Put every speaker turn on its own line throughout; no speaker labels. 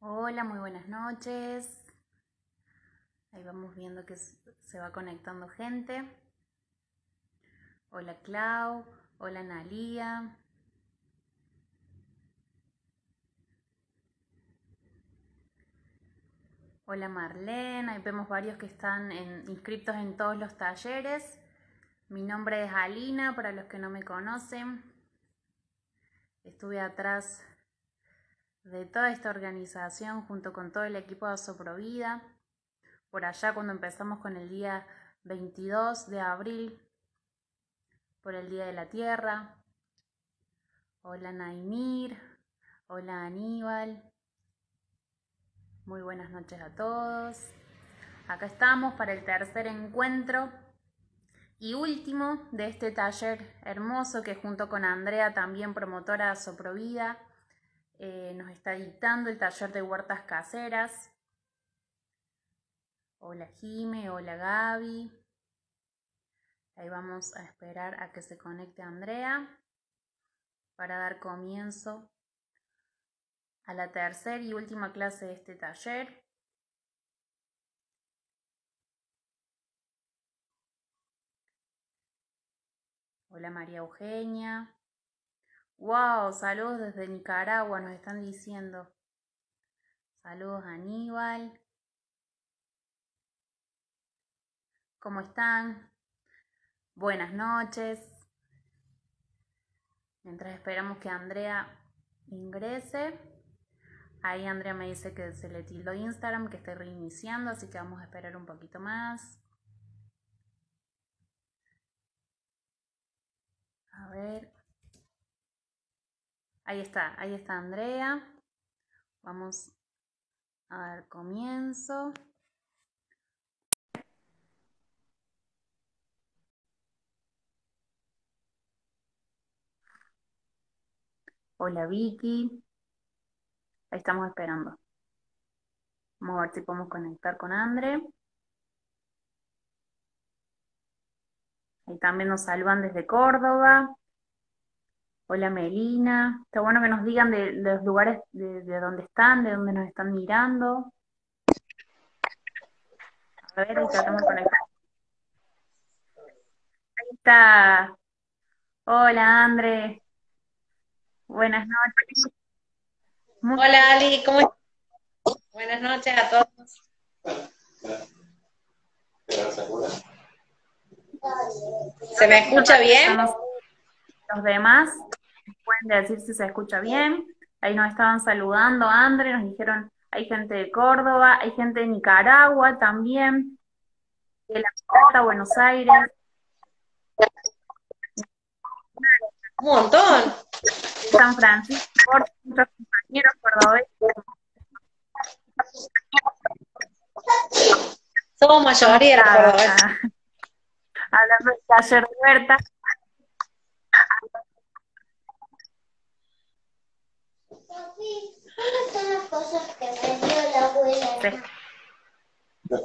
Hola, muy buenas noches. Ahí vamos viendo que se va conectando gente. Hola Clau, hola Analía. Hola Marlene, ahí vemos varios que están inscritos en todos los talleres. Mi nombre es Alina, para los que no me conocen. Estuve atrás de toda esta organización junto con todo el equipo de Asoprovida. Por allá cuando empezamos con el día 22 de abril, por el Día de la Tierra. Hola Naimir, hola Aníbal. Muy buenas noches a todos. Acá estamos para el tercer encuentro y último de este taller hermoso que junto con Andrea, también promotora de Asoprovida, nos está dictando el taller de huertas caseras. Hola Jime, hola Gaby. Ahí vamos a esperar a que se conecte Andrea para dar comienzo a la tercera y última clase de este taller. Hola María Eugenia. Wow, saludos desde Nicaragua, nos están diciendo. Saludos Aníbal. ¿Cómo están? Buenas noches. Mientras esperamos que Andrea ingrese. Ahí Andrea me dice que se le tildó Instagram, que está reiniciando, así que vamos a esperar un poquito más. A ver. Ahí está Andrea. Vamos a dar comienzo. Hola Vicky. Ahí estamos esperando. Vamos a ver si podemos conectar con Andre. Ahí también nos saludan desde Córdoba. Hola Melina. Está bueno que nos digan de los lugares de dónde están, de dónde nos están mirando. A ver, ahí tratamos de conectar. Ahí está. Hola Andre. Buenas noches.
Hola Ali, ¿cómo estás? Buenas noches a todos. ¿Se me escucha bien?
Los demás pueden decir si se escucha bien. Ahí nos estaban saludando, Andre, nos dijeron, hay gente de Córdoba, hay gente de Nicaragua también, de La Plata, Buenos Aires.
Un montón.
De San Francisco, muchos compañeros cordobeses.
Somos mayoría los cordobeses.
Hablando del taller de huerta.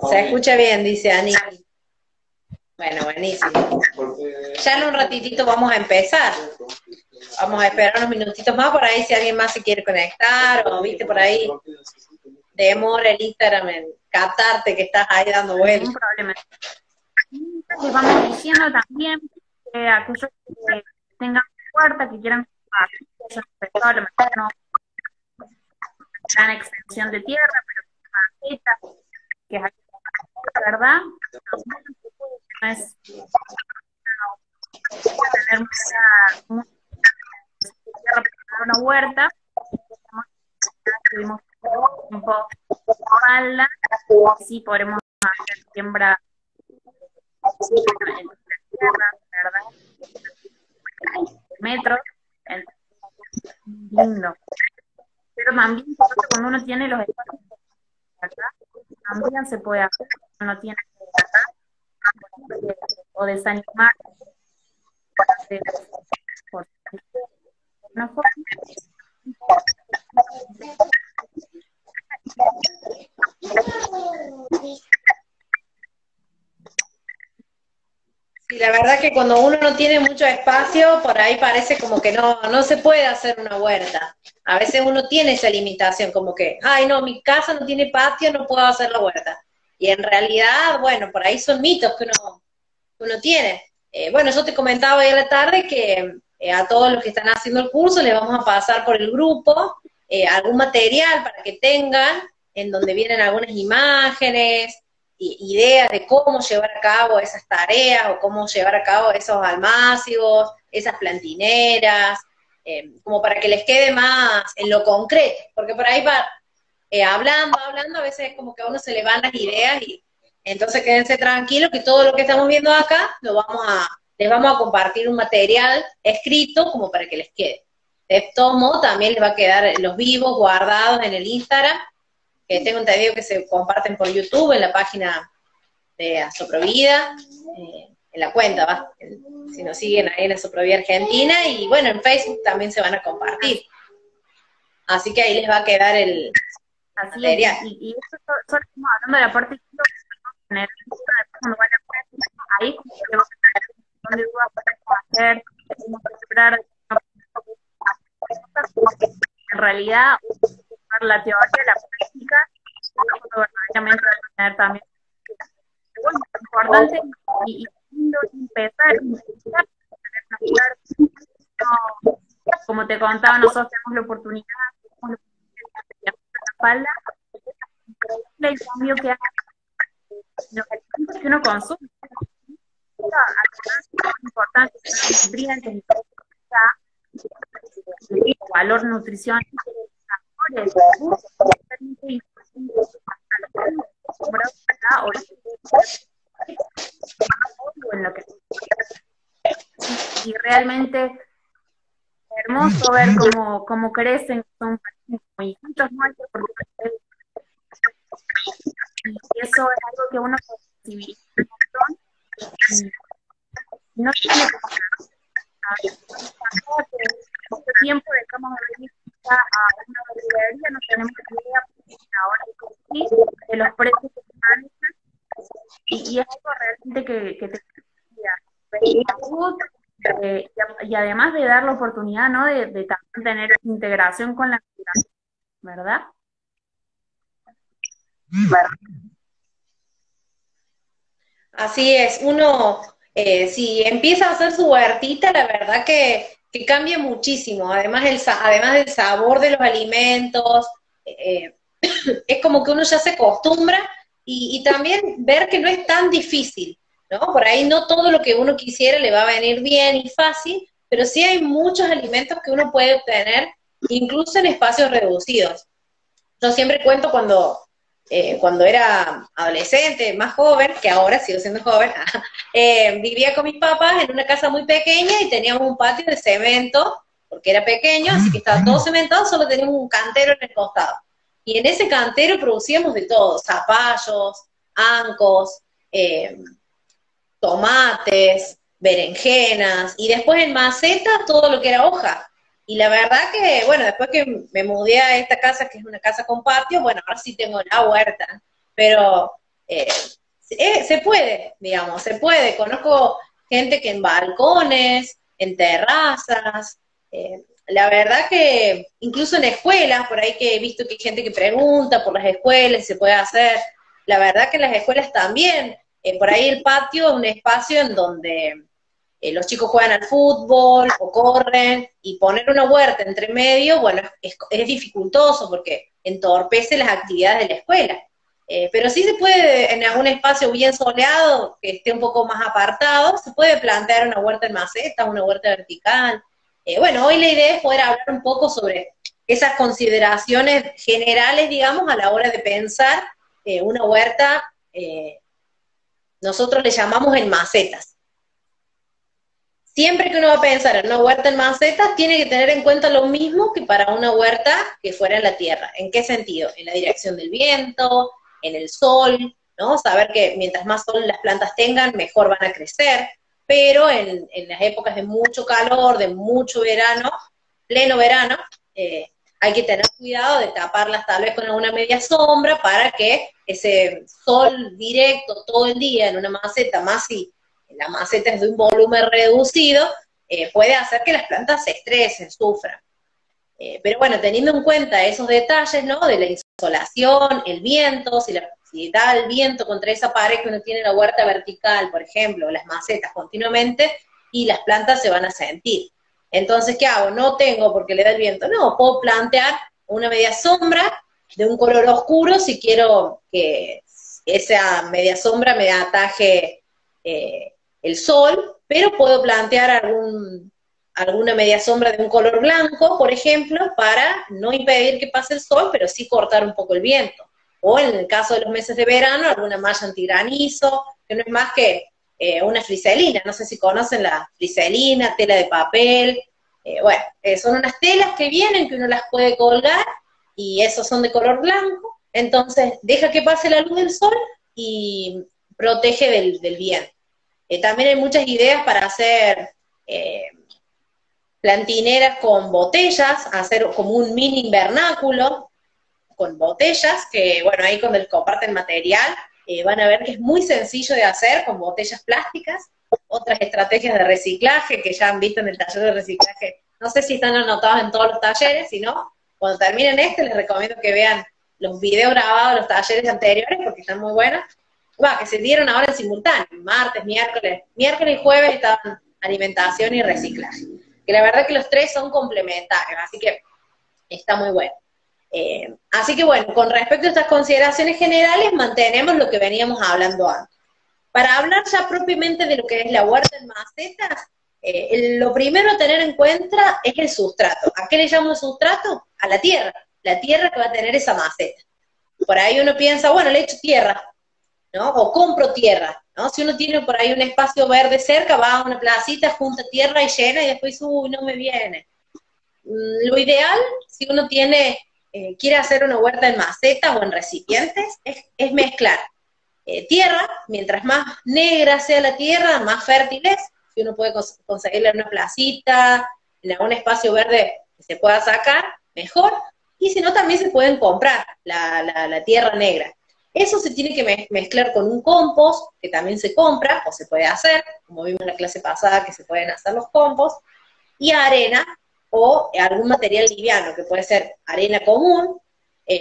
Se escucha bien, dice Ani. Bueno, buenísimo. Ya en un ratitito vamos a empezar. Vamos a esperar unos minutitos más por ahí si alguien más se quiere conectar o viste por ahí. Demora el Instagram en captarte que estás ahí dando vueltas.
Ningún problema. Les vamos diciendo también que aquellos que tengan puerta, que quieran a lo mejor no gran extensión de tierra, pero que es ¿verdad? No es tener mucha tierra para una huerta. Tuvimos tiempo espalda, sí podremos hacer siembra en tierra, ¿verdad? Metros, lindo. Pero también cuando uno tiene los espacios acá, también se puede hacer, uno no tiene o desanimar por una forma.
Sí, la verdad que cuando uno no tiene mucho espacio, por ahí parece como que no se puede hacer una huerta. A veces uno tiene esa limitación, como que, ay no, mi casa no tiene patio, no puedo hacer la huerta. Y en realidad, bueno, por ahí son mitos que uno tiene. Bueno, yo te comentaba hoy a la tarde que a todos los que están haciendo el curso les vamos a pasar por el grupo algún material para que tengan, en donde vienen algunas imágenes, ideas de cómo llevar a cabo esas tareas o cómo llevar a cabo esos almácigos, esas plantineras, como para que les quede más en lo concreto, porque por ahí va hablando, a veces como que a uno se le van las ideas y entonces quédense tranquilos que todo lo que estamos viendo acá les vamos a compartir un material escrito como para que les quede. De todos modos, también les va a quedar los vivos guardados en el Instagram, que tengo entendido que se comparten por YouTube, en la página de Asoprovida, en la cuenta, ¿va? Si nos siguen ahí en Asoprovida Argentina, y bueno, en Facebook también se van a compartir. Así que ahí les va a quedar el material.
Y eso solo estamos hablando de la parte general, cuando van a ahí como que vamos a tener un montón de dudas para cómo hacer, cómo preparar, en realidad la teoría, la práctica, verdaderamente va a tener también. Bueno, es importante y lindo empezar como te contaba, nosotros tenemos la oportunidad de la espalda, el cambio que hace los alimentos que uno consume. Es importante, son nutrientes, el valor nutricional y realmente hermoso ver cómo crecen, son como hijitos nuestros, y eso es algo que uno puede recibir un montón, y no tiene mucho tiempo dejamos de venir a una librería, no tenemos idea ahora de los precios que se manejan, y es algo realmente que te y además de dar la oportunidad, ¿no? de también tener integración con la naturaleza, ¿verdad?
Así es, uno si empieza a hacer su huertita, la verdad que cambia muchísimo, además del sabor de los alimentos, es como que uno ya se acostumbra y también ver que no es tan difícil, ¿no? Por ahí no todo lo que uno quisiera le va a venir bien y fácil, pero sí hay muchos alimentos que uno puede obtener, incluso en espacios reducidos. Yo siempre cuento cuando era adolescente, más joven, que ahora sigo siendo joven, vivía con mis papás en una casa muy pequeña y teníamos un patio de cemento, porque era pequeño, así que estaba todo cementado, solo teníamos un cantero en el costado. Y en ese cantero producíamos de todo, zapallos, ancos, tomates, berenjenas, y después en macetas todo lo que era hoja. Y la verdad que, bueno, después que me mudé a esta casa, que es una casa con patio, bueno, ahora sí tengo la huerta, pero se puede, digamos, se puede. Conozco gente que en balcones, en terrazas, la verdad que incluso en escuelas, por ahí que he visto que hay gente que pregunta por las escuelas, se puede hacer. La verdad que en las escuelas también, por ahí el patio es un espacio en donde los chicos juegan al fútbol o corren, y poner una huerta entre medio, bueno, es dificultoso porque entorpece las actividades de la escuela. Pero sí se puede, en algún espacio bien soleado, que esté un poco más apartado, se puede plantear una huerta en maceta, una huerta vertical. Bueno, hoy la idea es poder hablar un poco sobre esas consideraciones generales, digamos, a la hora de pensar una huerta, nosotros le llamamos en macetas. Siempre que uno va a pensar en una huerta en macetas, tiene que tener en cuenta lo mismo que para una huerta que fuera en la tierra. ¿En qué sentido? En la dirección del viento, en el sol, ¿no? Saber que mientras más sol las plantas tengan, mejor van a crecer, pero en las épocas de mucho calor, de mucho verano, pleno verano, hay que tener cuidado de taparlas tal vez con alguna media sombra para que ese sol directo todo el día en una maceta, más si la maceta es de un volumen reducido, puede hacer que las plantas se estresen, sufran. Pero bueno, teniendo en cuenta esos detalles, ¿no? De la insolación, el viento, si da el viento contra esa pared que uno tiene en la huerta vertical, por ejemplo, o las macetas continuamente, y las plantas se van a sentir. Entonces, ¿qué hago? No tengo porque le da el viento. No, puedo plantear una media sombra de un color oscuro si quiero que esa media sombra me ataje el sol, pero puedo plantear alguna media sombra de un color blanco, por ejemplo, para no impedir que pase el sol, pero sí cortar un poco el viento. O en el caso de los meses de verano, alguna malla antigranizo, que no es más que una friselina. No sé si conocen la friselina, tela de papel. Bueno, son unas telas que vienen, que uno las puede colgar, y esos son de color blanco. Entonces, deja que pase la luz del sol y protege del viento. También hay muchas ideas para hacer plantineras con botellas, hacer como un mini invernáculo con botellas, que bueno, ahí cuando les comparten material, van a ver que es muy sencillo de hacer con botellas plásticas. Otras estrategias de reciclaje que ya han visto en el taller de reciclaje, no sé si están anotados en todos los talleres, si no, cuando terminen este les recomiendo que vean los videos grabados de los talleres anteriores, porque están muy buenos, que se dieron ahora en simultáneo, martes, miércoles y jueves estaban alimentación y reciclaje, que la verdad que los tres son complementarios, así que está muy bueno. Así que bueno, con respecto a estas consideraciones generales, mantenemos lo que veníamos hablando antes. Para hablar ya propiamente de lo que es la huerta en macetas, lo primero a tener en cuenta es el sustrato. ¿A qué le llamo sustrato? A la tierra que va a tener esa maceta. Por ahí uno piensa, bueno, le echo tierra, ¿no? O compro tierra, ¿no? Si uno tiene por ahí un espacio verde cerca, va a una placita, junta tierra y llena, y después, uy, no me viene. Lo ideal, si uno quiere hacer una huerta en macetas o en recipientes, es mezclar tierra. Mientras más negra sea la tierra, más fértil es. Si uno puede conseguirle una placita, en algún espacio verde que se pueda sacar, mejor. Y si no, también se pueden comprar la tierra negra. Eso se tiene que mezclar con un compost, que también se compra, o se puede hacer, como vimos en la clase pasada que se pueden hacer los compost, y arena, o algún material liviano, que puede ser arena común,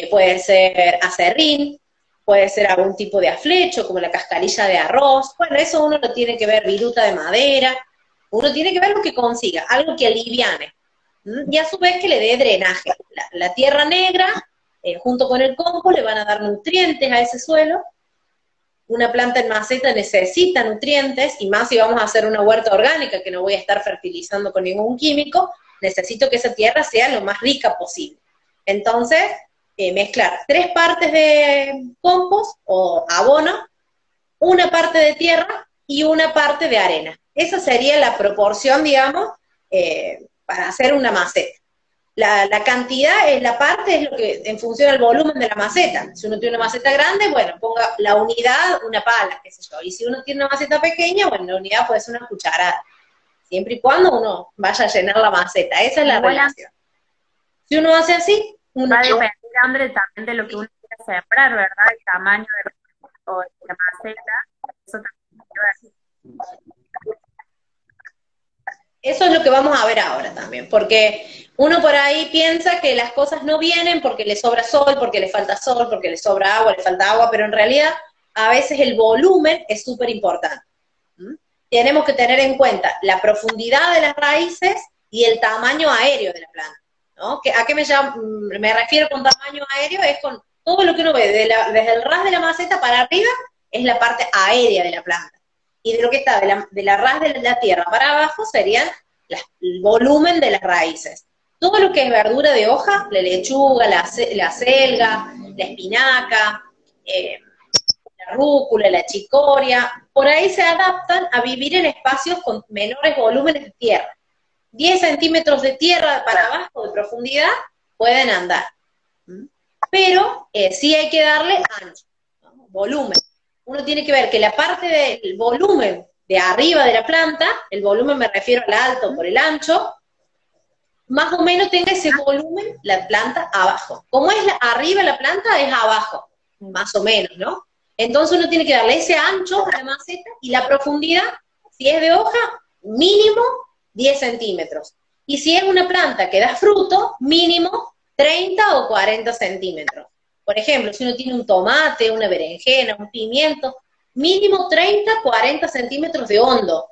puede ser acerrín, puede ser algún tipo de aflecho, como la cascarilla de arroz. Bueno, eso uno lo tiene que ver, viruta de madera, uno tiene que ver lo que consiga, algo que aliviane, y a su vez que le dé drenaje. La tierra negra, junto con el compost, le van a dar nutrientes a ese suelo. Una planta en maceta necesita nutrientes, y más si vamos a hacer una huerta orgánica, que no voy a estar fertilizando con ningún químico, necesito que esa tierra sea lo más rica posible. Entonces, mezclar 3 partes de compost o abono, una parte de tierra y una parte de arena. Esa sería la proporción, digamos, para hacer una maceta. La cantidad, la parte, es lo que en función del volumen de la maceta. Si uno tiene una maceta grande, bueno, ponga la unidad, una pala, qué sé yo. Y si uno tiene una maceta pequeña, bueno, la unidad puede ser una cucharada. Siempre y cuando uno vaya a llenar la maceta. Esa es la relación. Si uno hace así, uno...
Va a depender, André, también de lo que uno quiera sembrar, ¿verdad? El tamaño de la maceta. Eso también tiene que ver.
Eso es lo que vamos a ver ahora también, porque uno por ahí piensa que las cosas no vienen porque le sobra sol, porque le falta sol, porque le sobra agua, le falta agua, pero en realidad a veces el volumen es súper importante. Tenemos que tener en cuenta la profundidad de las raíces y el tamaño aéreo de la planta, ¿no? ¿A qué me refiero con tamaño aéreo? Es con todo lo que uno ve, desde el ras de la maceta para arriba, es la parte aérea de la planta. Y de lo que está de la ras de la tierra para abajo serían el volumen de las raíces. Todo lo que es verdura de hoja, la lechuga, la selga, la espinaca, la rúcula, la chicoria, por ahí se adaptan a vivir en espacios con menores volúmenes de tierra. 10 centímetros de tierra para abajo de profundidad pueden andar. Pero sí hay que darle ancho, ¿no? Volumen. Uno tiene que ver que la parte del volumen de arriba de la planta, el volumen me refiero al alto por el ancho, más o menos tenga ese volumen la planta abajo. Como es arriba la planta, es abajo, más o menos, ¿no? Entonces uno tiene que darle ese ancho a la maceta, y la profundidad, si es de hoja, mínimo 10 centímetros. Y si es una planta que da fruto, mínimo 30 o 40 centímetros. Por ejemplo, si uno tiene un tomate, una berenjena, un pimiento, mínimo 30, 40 centímetros de hondo.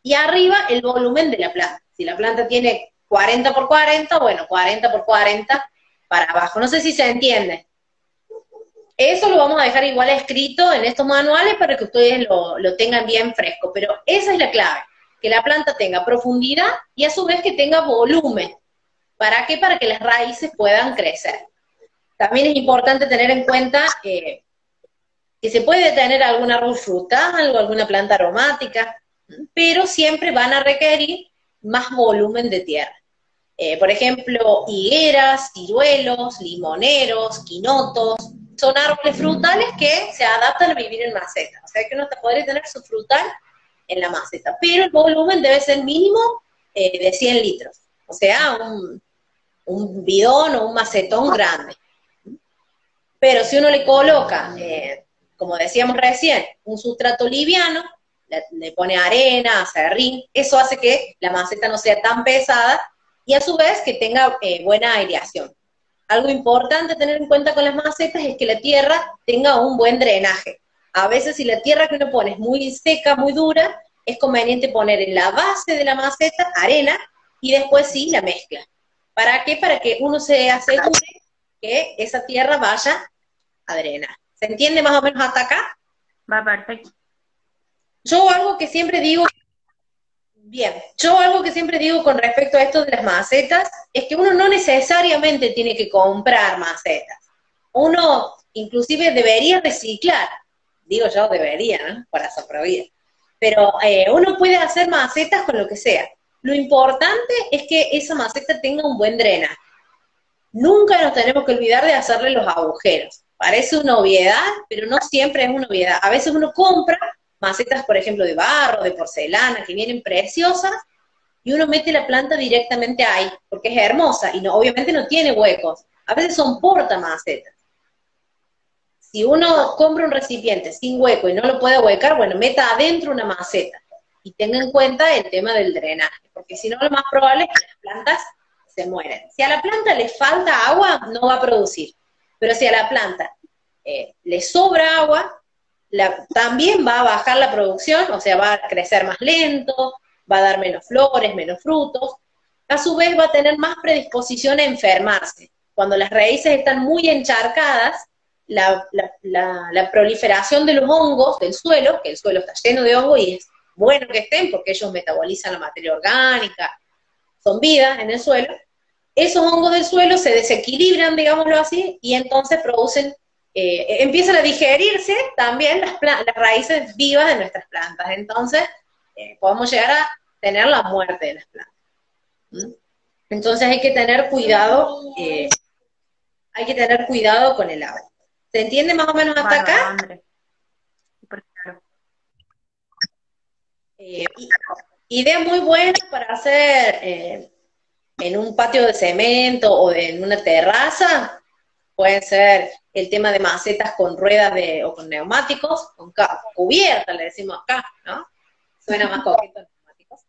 Y arriba el volumen de la planta. Si la planta tiene 40 por 40, bueno, 40 por 40 para abajo. No sé si se entiende. Eso lo vamos a dejar igual escrito en estos manuales para que ustedes lo tengan bien fresco, pero esa es la clave, que la planta tenga profundidad y a su vez que tenga volumen. ¿Para qué? Para que las raíces puedan crecer. También es importante tener en cuenta que se puede tener algún árbol frutal o alguna planta aromática, pero siempre van a requerir más volumen de tierra. Por ejemplo, higueras, ciruelos, limoneros, quinotos, son árboles frutales que se adaptan a vivir en maceta. O sea que uno podría tener su frutal en la maceta, pero el volumen debe ser mínimo de 100 litros. O sea, un bidón o un macetón grande. Pero si uno le coloca, como decíamos recién, un sustrato liviano, le pone arena, acerrín, eso hace que la maceta no sea tan pesada y a su vez que tenga buena aireación. Algo importante tener en cuenta con las macetas es que la tierra tenga un buen drenaje. A veces si la tierra que uno pone es muy seca, muy dura, es conveniente poner en la base de la maceta arena y después sí la mezcla. ¿Para qué? Para que uno se asegure que esa tierra vaya a drenar. ¿Se entiende más o menos hasta acá?
Va perfecto.
Yo algo que siempre digo con respecto a esto de las macetas es que uno no necesariamente tiene que comprar macetas. Uno inclusive debería reciclar. Digo yo debería, ¿no? Para sobrevivir. Pero uno puede hacer macetas con lo que sea. Lo importante es que esa maceta tenga un buen drenaje. Nunca nos tenemos que olvidar de hacerle los agujeros. Parece una obviedad, pero no siempre es una obviedad. A veces uno compra macetas, por ejemplo, de barro, de porcelana, que vienen preciosas, y uno mete la planta directamente ahí, porque es hermosa, y no, obviamente no tiene huecos. A veces son portamacetas. Si uno compra un recipiente sin hueco y no lo puede huecar, bueno, meta adentro una maceta, y tenga en cuenta el tema del drenaje, porque si no lo más probable es que las plantas se mueren. Si a la planta le falta agua, no va a producir, pero si a la planta le sobra agua, también va a bajar la producción, o sea, va a crecer más lento, va a dar menos flores, menos frutos, a su vez va a tener más predisposición a enfermarse. Cuando las raíces están muy encharcadas, la proliferación de los hongos del suelo, que el suelo está lleno de hongos y es bueno que estén porque ellos metabolizan la materia orgánica, son vida en el suelo, esos hongos del suelo se desequilibran, digámoslo así, y entonces producen empiezan a digerirse también las raíces vivas de nuestras plantas. Entonces, podemos llegar a tener la muerte de las plantas. Entonces hay que tener cuidado, con el agua. ¿Se entiende más o menos hasta acá?
André. Claro.
Idea muy buena para hacer en un patio de cemento o en una terraza. Pueden ser el tema de macetas con ruedas o con neumáticos, con cubierta, le decimos acá, ¿no? Suena más coqueto neumáticos.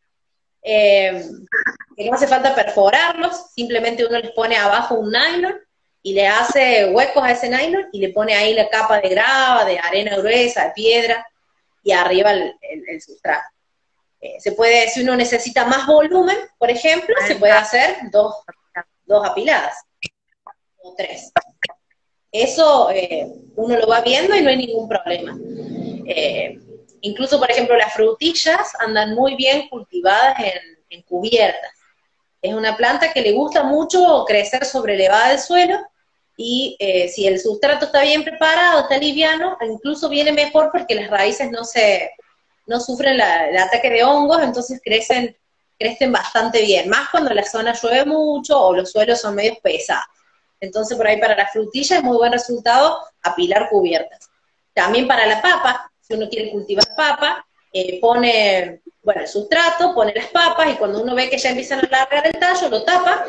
Que no hace falta perforarlos, simplemente uno les pone abajo un nylon y le hace huecos a ese nylon y le pone ahí la capa de grava, de arena gruesa, de piedra, y arriba el sustrato. Se puede, si uno necesita más volumen, por ejemplo, se puede hacer dos apiladas, o 3. Eso uno lo va viendo y no hay ningún problema. Incluso, por ejemplo, las frutillas andan muy bien cultivadas en cubiertas. Es una planta que le gusta mucho crecer sobrelevada del suelo y si el sustrato está bien preparado, está liviano, incluso viene mejor porque las raíces no sufren el ataque de hongos, entonces crecen bastante bien, más cuando la zona llueve mucho o los suelos son medio pesados. Entonces por ahí para la frutilla es muy buen resultado apilar cubiertas. También para la papa, si uno quiere cultivar papa, pone, el sustrato, pone las papas y cuando uno ve que ya empiezan a alargar el tallo, lo tapa,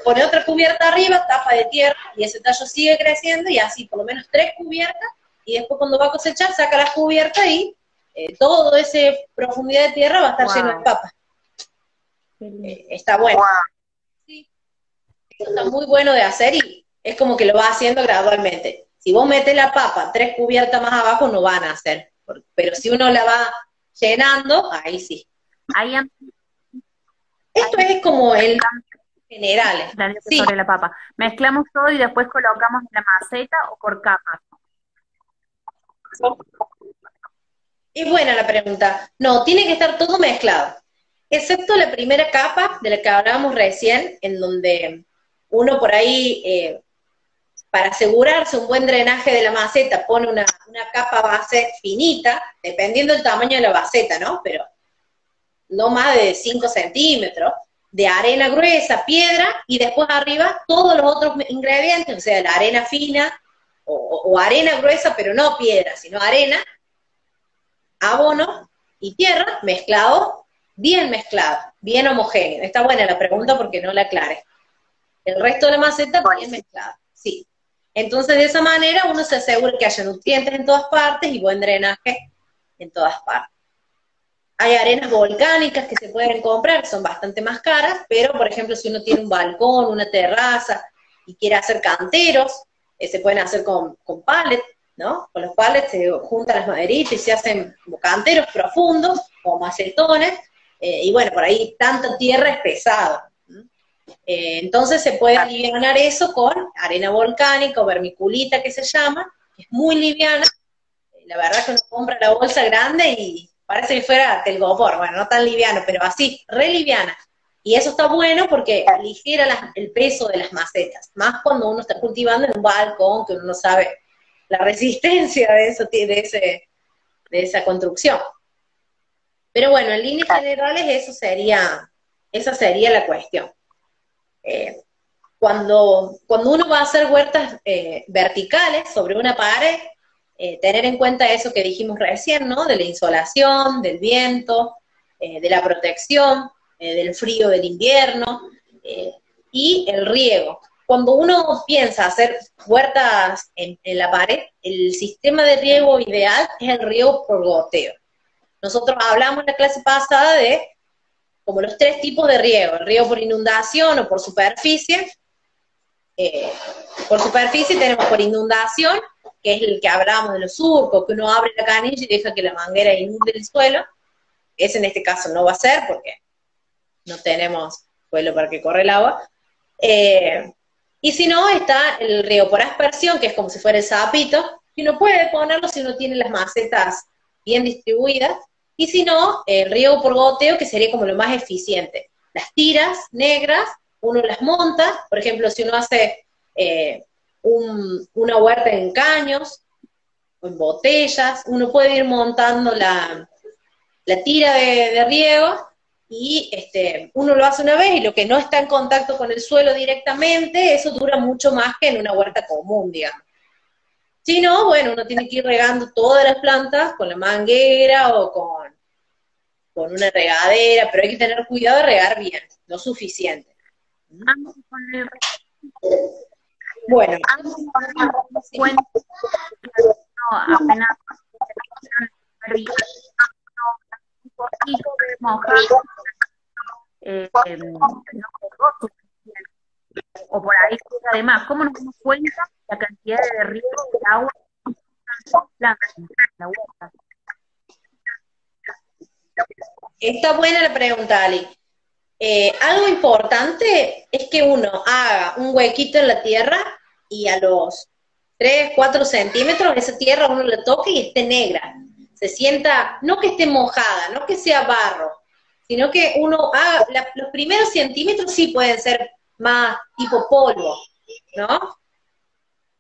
pone otra cubierta arriba, tapa de tierra y ese tallo sigue creciendo y así por lo menos 3 cubiertas y después cuando va a cosechar saca las cubiertas y toda esa profundidad de tierra va a estar lleno de papas.
Qué lindo.
Está bueno. Sí, eso está muy bueno de hacer y es como que lo vas haciendo gradualmente. Si vos metes la papa 3 cubiertas más abajo, no van a hacer. Pero si uno la va llenando, ahí sí.
Ahí,
Esto es como el general. Sí,
sobre la papa. Mezclamos todo y después colocamos en la maceta o por capas.
es buena la pregunta. No, tiene que estar todo mezclado. Excepto la primera capa de la que hablábamos recién, en donde uno por ahí, para asegurarse un buen drenaje de la maceta, pone una capa base finita, dependiendo del tamaño de la maceta, ¿no? Pero no más de 5 centímetros, de arena gruesa, piedra, y después arriba todos los otros ingredientes, o sea, la arena fina, o arena gruesa, pero no piedra, sino arena, abono y tierra, mezclado, bien homogéneo. Está buena la pregunta porque no la aclaré. El resto de la maceta bien mezclado, sí. Entonces, de esa manera uno se asegura que haya nutrientes en todas partes y buen drenaje en todas partes. Hay arenas volcánicas que se pueden comprar, son bastante más caras, pero, por ejemplo, si uno tiene un balcón, una terraza, y quiere hacer canteros, se pueden hacer con pallets, ¿no? Con los pallets se juntan las maderitas y se hacen como canteros profundos, o macetones, y bueno, por ahí tanta tierra es pesado. Entonces se puede alivianar eso con arena volcánica o vermiculita que se llama, que es muy liviana. La verdad que uno compra la bolsa grande y parece que fuera telgopor, bueno, no tan liviano, pero así, re liviana. Y eso está bueno porque aligera el peso de las macetas, más cuando uno está cultivando en un balcón, que uno no sabe la resistencia de eso, de esa construcción. Pero bueno, en líneas generales esa sería la cuestión. Cuando uno va a hacer huertas verticales sobre una pared, tener en cuenta eso que dijimos recién, ¿no? De la insolación, del viento, de la protección, del frío del invierno, y el riego. Cuando uno piensa hacer huertas en la pared, el sistema de riego ideal es el riego por goteo. Nosotros hablamos en la clase pasada de como los 3 tipos de riego: el riego por inundación o por superficie. Por superficie tenemos por inundación, que es el que hablábamos de los surcos, que uno abre la canilla y deja que la manguera inunde el suelo. Ese en este caso no va a ser porque no tenemos suelo para que corra el agua. Y si no, está el riego por aspersión, que es como si fuera el sapito, que uno puede ponerlo si uno tiene las macetas bien distribuidas, y si no, el riego por goteo, que sería como lo más eficiente. Las tiras negras, uno las monta, por ejemplo, si uno hace una huerta en caños, o en botellas, uno puede ir montando la tira de riego, y uno lo hace una vez, y lo que no está en contacto con el suelo directamente, eso dura mucho más que en una huerta común, digamos. Si no, bueno, uno tiene que ir regando todas las plantas con la manguera o con una regadera, pero hay que tener cuidado de regar bien, no suficiente. Bueno,
apenas un poquito de mojar, o por ahí además, ¿cómo nos damos cuenta la cantidad de riego de agua en la huerta?
Está buena la pregunta, Ali. Algo importante es que uno haga un huequito en la tierra y a los 3, 4 centímetros esa tierra uno la toque y esté negra. Se sienta, no que esté mojada, no que sea barro, sino que uno haga, los primeros centímetros sí pueden ser más tipo polvo, ¿no?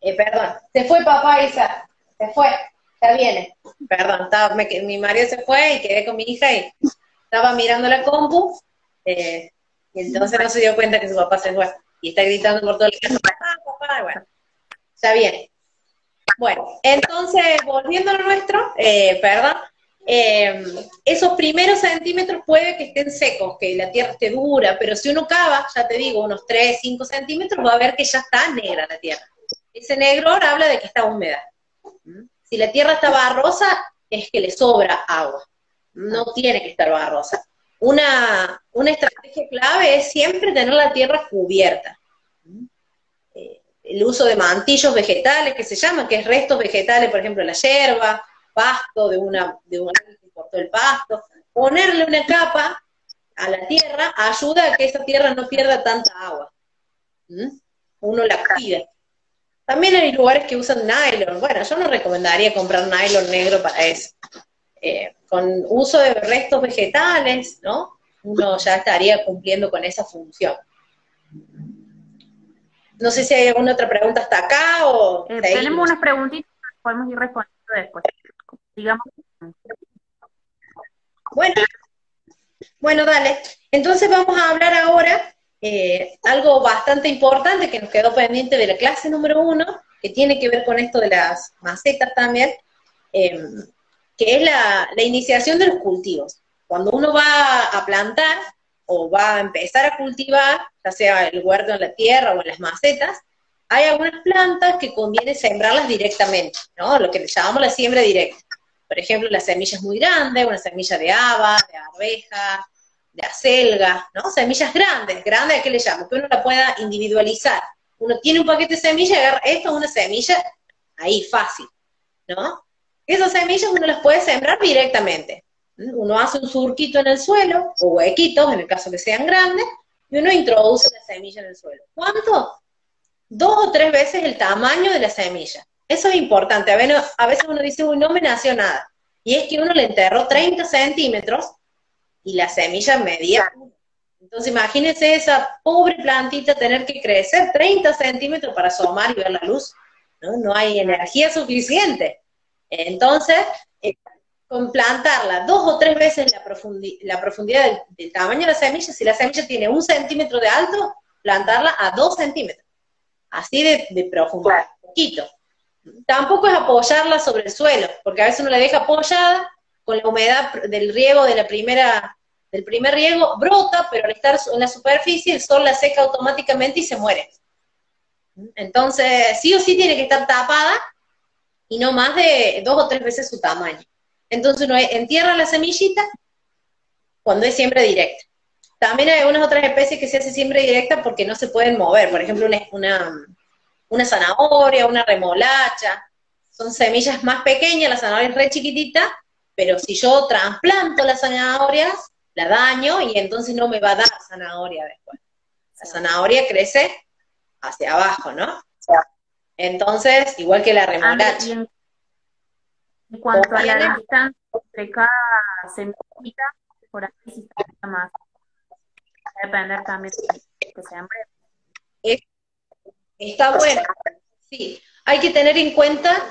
Perdón, se fue papá Isa, se fue, ya viene. Perdón, mi marido se fue y quedé con mi hija y estaba mirando la compu, y entonces no se dio cuenta que su papá se fue, y está gritando por todo el casa, papá, bueno, ya viene. Bueno, entonces, volviendo a lo nuestro, perdón, esos primeros centímetros puede que estén secos, que la tierra esté dura, pero si uno cava, ya te digo, unos 3, 5 centímetros, va a ver que ya está negra la tierra. Ese negror habla de que está húmeda. Si la tierra está barrosa, es que le sobra agua. No tiene que estar barrosa. Una estrategia clave es siempre tener la tierra cubierta. El uso de mantillos vegetales, que se llaman, que es restos vegetales, por ejemplo, la yerba, pasto, de un que cortó el pasto. Ponerle una capa a la tierra ayuda a que esa tierra no pierda tanta agua. Uno la cuida. También hay lugares que usan nylon. Bueno, yo no recomendaría comprar nylon negro para eso. Con uso de restos vegetales, ¿no? Uno ya estaría cumpliendo con esa función. No sé si hay alguna otra pregunta hasta acá o
tenemos unas preguntitas que podemos ir respondiendo después. Digamos.
Bueno, dale. Entonces vamos a hablar ahora algo bastante importante que nos quedó pendiente de la clase número 1, que tiene que ver con esto de las macetas también, que es la iniciación de los cultivos. Cuando uno va a plantar o va a empezar a cultivar, ya sea el huerto en la tierra o en las macetas, hay algunas plantas que conviene sembrarlas directamente, ¿no? Lo que le llamamos la siembra directa. Por ejemplo, la semilla es muy grande, una semilla de haba, de arveja, de acelga, ¿no? Semillas grandes, ¿a qué le llamo? Que uno la pueda individualizar. Uno tiene un paquete de semillas, agarra esto es una semilla, ahí, fácil, ¿no? Esas semillas uno las puede sembrar directamente. Uno hace un surquito en el suelo, o huequitos, en el caso que sean grandes, y uno introduce la semilla en el suelo. ¿Cuánto? 2 o 3 veces el tamaño de la semilla. Eso es importante. A veces uno dice, uy, no me nació nada. Y es que uno le enterró 30 centímetros y la semilla medía 1. Entonces imagínense esa pobre plantita tener que crecer 30 centímetros para asomar y ver la luz. No hay energía suficiente. Entonces, con plantarla 2 o 3 veces la profundidad del tamaño de la semilla, si la semilla tiene 1 centímetro de alto, plantarla a 2 centímetros. Así de profundidad, poquito. Tampoco es apoyarla sobre el suelo, porque a veces uno la deja apoyada, con la humedad del riego del primer riego, brota, pero al estar en la superficie, el sol la seca automáticamente y se muere. Entonces, sí o sí tiene que estar tapada, y no más de 2 o 3 veces su tamaño. Entonces uno entierra la semillita cuando es siembra directa. También hay algunas otras especies que se hace siembra directa porque no se pueden mover, por ejemplo una zanahoria, una remolacha, son semillas más pequeñas, la zanahoria es re chiquitita, pero si yo trasplanto las zanahorias, la daño y entonces no me va a dar zanahoria después. La zanahoria crece hacia abajo, ¿no? Entonces, igual que la remolacha.
En cuanto a la distancia entre cada semillita, por ahí sí está más. Va a depender también de que siempre.
Está bueno, sí. Hay que tener en cuenta,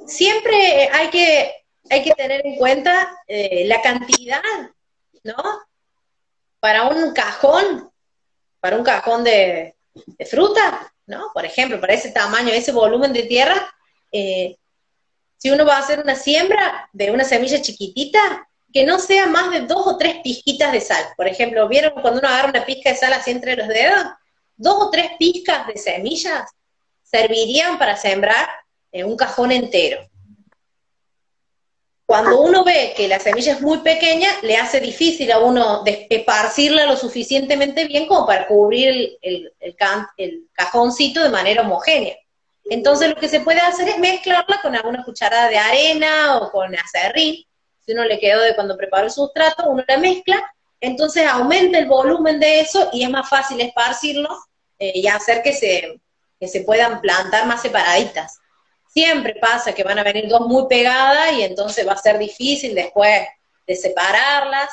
siempre hay que tener en cuenta la cantidad, ¿no? Para un cajón de fruta, ¿no? Por ejemplo, para ese tamaño, ese volumen de tierra, si uno va a hacer una siembra de una semilla chiquitita, que no sea más de 2 o 3 pizquitas de sal. Por ejemplo, ¿vieron cuando uno agarra una pizca de sal así entre los dedos? 2 o 3 pizcas de semillas servirían para sembrar un cajón entero. Cuando uno ve que la semilla es muy pequeña, le hace difícil a uno esparcirla lo suficientemente bien como para cubrir el cajoncito de manera homogénea. Entonces lo que se puede hacer es mezclarla con alguna cucharada de arena o con aserrín. Si uno le quedó de cuando preparó el sustrato, uno la mezcla, entonces aumenta el volumen de eso y es más fácil esparcirlo y hacer que se puedan plantar más separaditas. Siempre pasa que van a venir 2 muy pegadas y entonces va a ser difícil después de separarlas.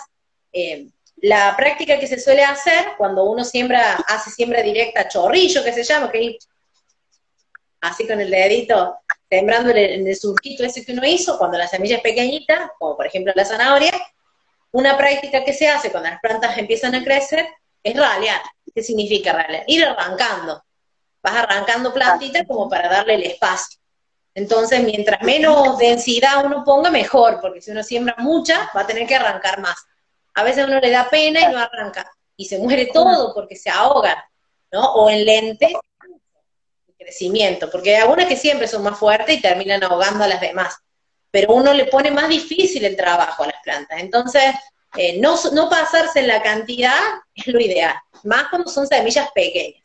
La práctica que se suele hacer cuando uno hace siembra directa, chorrillo que se llama, que es así con el dedito, sembrando en el surquito ese que uno hizo, cuando la semilla es pequeñita, como por ejemplo la zanahoria, una práctica que se hace cuando las plantas empiezan a crecer es ralear. ¿Qué significa ralear? Ir arrancando. Vas arrancando plantitas como para darle el espacio. Entonces, mientras menos densidad uno ponga, mejor, porque si uno siembra mucha, va a tener que arrancar más. A veces a uno le da pena y no arranca, y se muere todo porque se ahogan, ¿no? O enlentece el crecimiento, porque hay algunas que siempre son más fuertes y terminan ahogando a las demás, pero uno le pone más difícil el trabajo a las plantas. Entonces, No pasarse en la cantidad es lo ideal, más cuando son semillas pequeñas.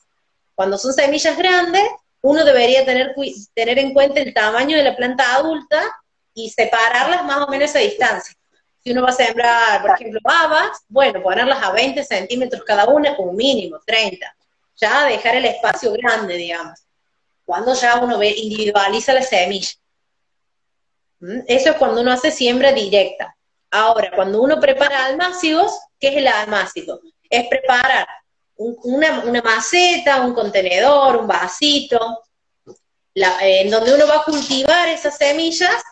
Cuando son semillas grandes, uno debería tener en cuenta el tamaño de la planta adulta y separarlas más o menos a distancia. Si uno va a sembrar, por ejemplo, habas, bueno, ponerlas a 20 centímetros cada una, como mínimo, 30. Ya dejar el espacio grande, digamos. Cuando ya uno individualiza la semilla. Eso es cuando uno hace siembra directa. Ahora, cuando uno prepara almácigos, ¿qué es el almácigo? Es preparar una maceta, un contenedor, un vasito, en donde uno va a cultivar esas semillas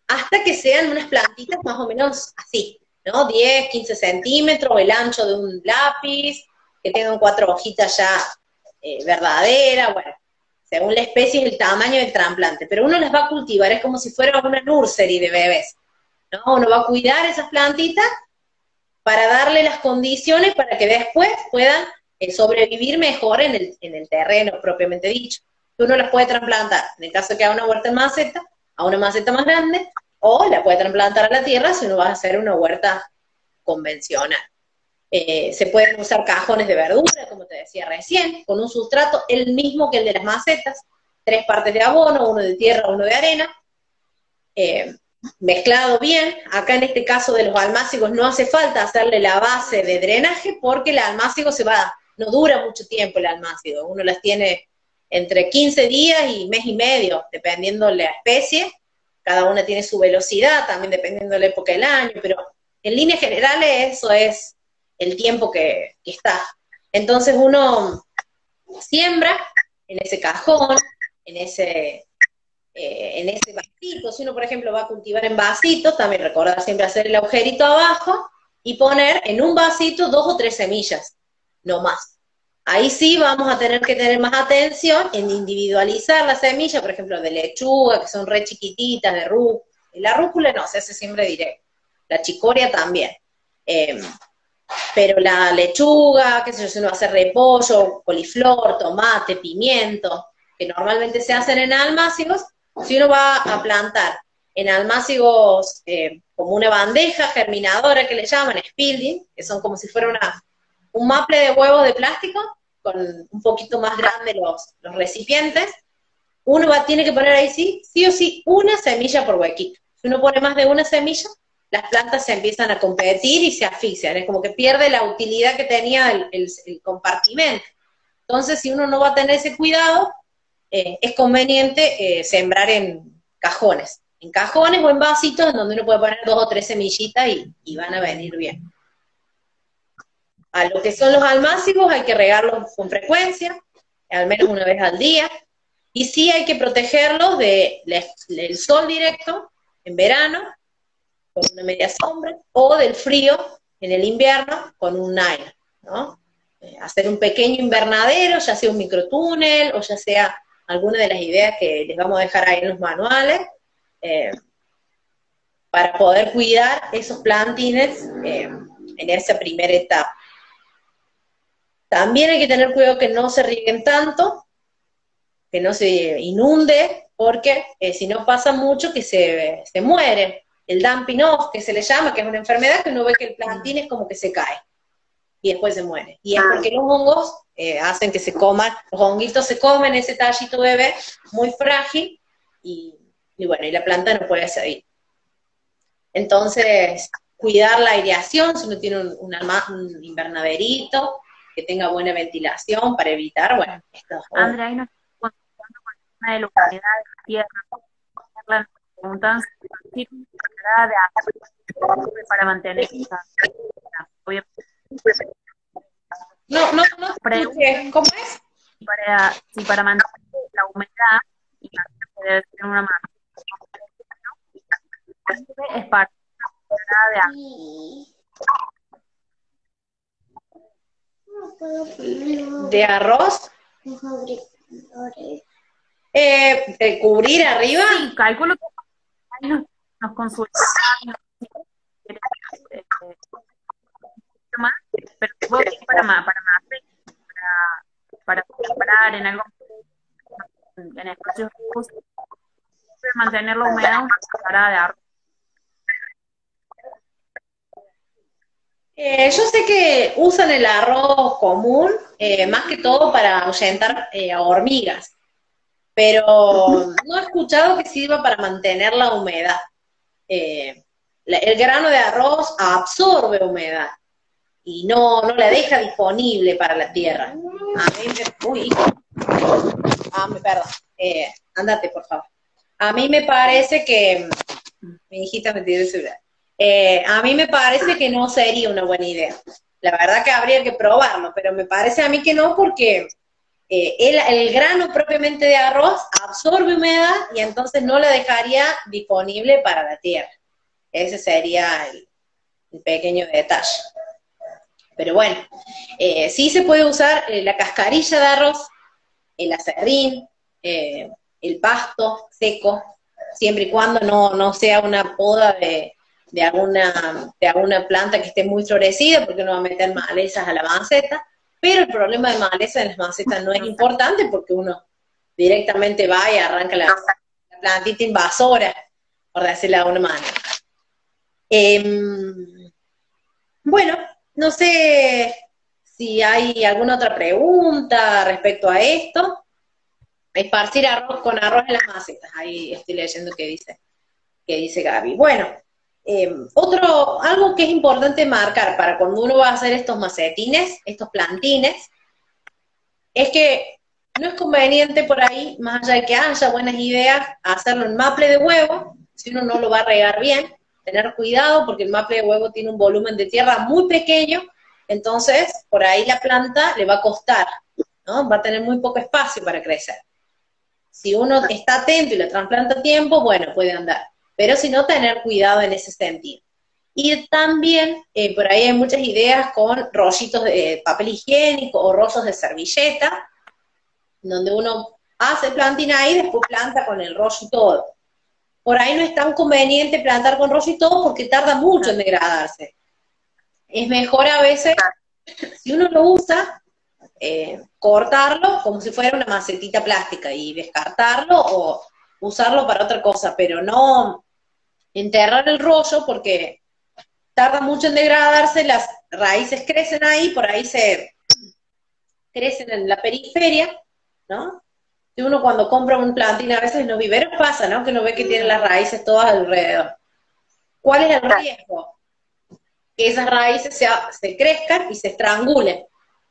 hasta que sean unas plantitas más o menos así, ¿no? 10, 15 centímetros, el ancho de un lápiz, que tengan 4 hojitas ya verdaderas, bueno, según la especie y el tamaño del trasplante, pero uno las va a cultivar, es como si fuera una nursery de bebés, ¿no? Uno va a cuidar esas plantitas para darle las condiciones para que después puedan sobrevivir mejor en el terreno propiamente dicho. Uno las puede trasplantar, en el caso de que haga una huerta en maceta, a una maceta más grande, o la puede trasplantar a la tierra si uno va a hacer una huerta convencional. Se pueden usar cajones de verdura, como te decía recién, con un sustrato el mismo que el de las macetas, 3 partes de abono, 1 de tierra, 1 de arena, mezclado bien. Acá en este caso de los almácigos no hace falta hacerle la base de drenaje porque el almácigo no dura mucho tiempo el almácigo, uno las tiene entre 15 días y mes y medio, dependiendo de la especie, cada una tiene su velocidad, también dependiendo de la época del año, pero en líneas generales eso es el tiempo que está. Entonces uno siembra en ese cajón, en ese vasito. Si uno, por ejemplo, va a cultivar en vasitos, también recordar siempre hacer el agujerito abajo y poner en un vasito 2 o 3 semillas, no más. Ahí sí vamos a tener que tener más atención en individualizar la semilla, por ejemplo, de lechuga, que son re chiquititas, de rúcula. La rúcula no, se hace siempre directo. La chicoria también. Pero la lechuga, qué sé yo, si uno va a hacer repollo, coliflor, tomate, pimiento, que normalmente se hacen en almácigos, si uno va a plantar en almácigos como una bandeja germinadora que le llaman, spilding, que son como si fuera un maple de huevos de plástico, con un poquito más grande los recipientes, uno tiene que poner ahí sí o sí una semilla por huequito. Si uno pone más de una semilla, las plantas se empiezan a competir y se asfixian, es como que pierde la utilidad que tenía el compartimento. Entonces, si uno no va a tener ese cuidado, es conveniente sembrar en cajones o en vasitos en donde uno puede poner 2 o 3 semillitas y van a venir bien. A lo que son los almácigos hay que regarlos con frecuencia, al menos una vez al día, y sí hay que protegerlos del sol directo en verano, con una media sombra, o del frío en el invierno con un nylon, ¿no? Hacer un pequeño invernadero, ya sea un microtúnel, o ya sea alguna de las ideas que les vamos a dejar ahí en los manuales, para poder cuidar esos plantines en esa primera etapa. También hay que tener cuidado que no se rieguen tanto, que no se inunde, porque si no pasa mucho que se mueren. El dumping off, que se le llama, que es una enfermedad que uno ve que el plantín es como que se cae y después se muere. Y es porque los hongos hacen que se coman, los honguitos se comen ese tallito bebé muy frágil y bueno, y la planta no puede seguir. Entonces, cuidar la aireación, si uno tiene un invernaderito, que tenga buena ventilación para evitar, bueno, estos...
Andrea, ahí nos estamos contando con el tema de la humedad de la tierra. Nos preguntan si sirve para mantener esa...
No, ¿cómo es?
Si para mantener la humedad y poder tener una mano es para de
agua. ¿De arroz? ¿Cubrir arriba?
Sí, calculo que ahí nos consultan más, pero vos para comprar en algo en espacios mantener la humedad una cucharada de arroz.
Yo sé que usan el arroz común, más que todo para ahuyentar a hormigas, pero no he escuchado que sirva para mantener la humedad. El grano de arroz absorbe humedad y no la deja disponible para la tierra. Uy, perdón, andate por favor. A mí me parece que, mi hijita me tiró el celular. A mí me parece que no sería una buena idea. La verdad que habría que probarlo, pero me parece a mí que no porque el grano propiamente de arroz absorbe humedad y entonces no la dejaría disponible para la tierra. Ese sería el pequeño detalle. Pero bueno, sí se puede usar la cascarilla de arroz, el aserrín, el pasto seco, siempre y cuando no sea una poda de alguna planta que esté muy florecida, porque uno va a meter malezas a la maceta, pero el problema de maleza en las macetas no es importante porque uno directamente va y arranca la plantita invasora, por decirlo de alguna manera. Bueno, no sé si hay alguna otra pregunta respecto a esto. Esparcir arroz con arroz en las macetas. Ahí estoy leyendo que dice Gaby. Bueno, algo que es importante marcar para cuando uno va a hacer estos macetines, estos plantines, es que no es conveniente por ahí, más allá de que haya buenas ideas, hacerlo en maple de huevo, si uno no lo va a regar bien, tener cuidado porque el maple de huevo tiene un volumen de tierra muy pequeño, entonces por ahí la planta le va a costar, ¿no? Va a tener muy poco espacio para crecer. Si uno está atento y la trasplanta a tiempo, bueno, puede andar. Pero si no, tener cuidado en ese sentido. Y también, por ahí hay muchas ideas con rollitos de papel higiénico o rollos de servilleta, donde uno hace plantina ahí y después planta con el rollo y todo. Por ahí no es tan conveniente plantar con rollo y todo porque tarda mucho en degradarse. Es mejor a veces, si uno lo usa, cortarlo como si fuera una macetita plástica y descartarlo o usarlo para otra cosa, pero no enterrar el rollo porque tarda mucho en degradarse, las raíces crecen ahí, por ahí se crecen en la periferia, ¿no? Y uno cuando compra un plantín a veces en los viveros pasa, ¿no? Que uno ve que tiene las raíces todas alrededor. ¿Cuál es el riesgo? Que esas raíces se crezcan y se estrangulen,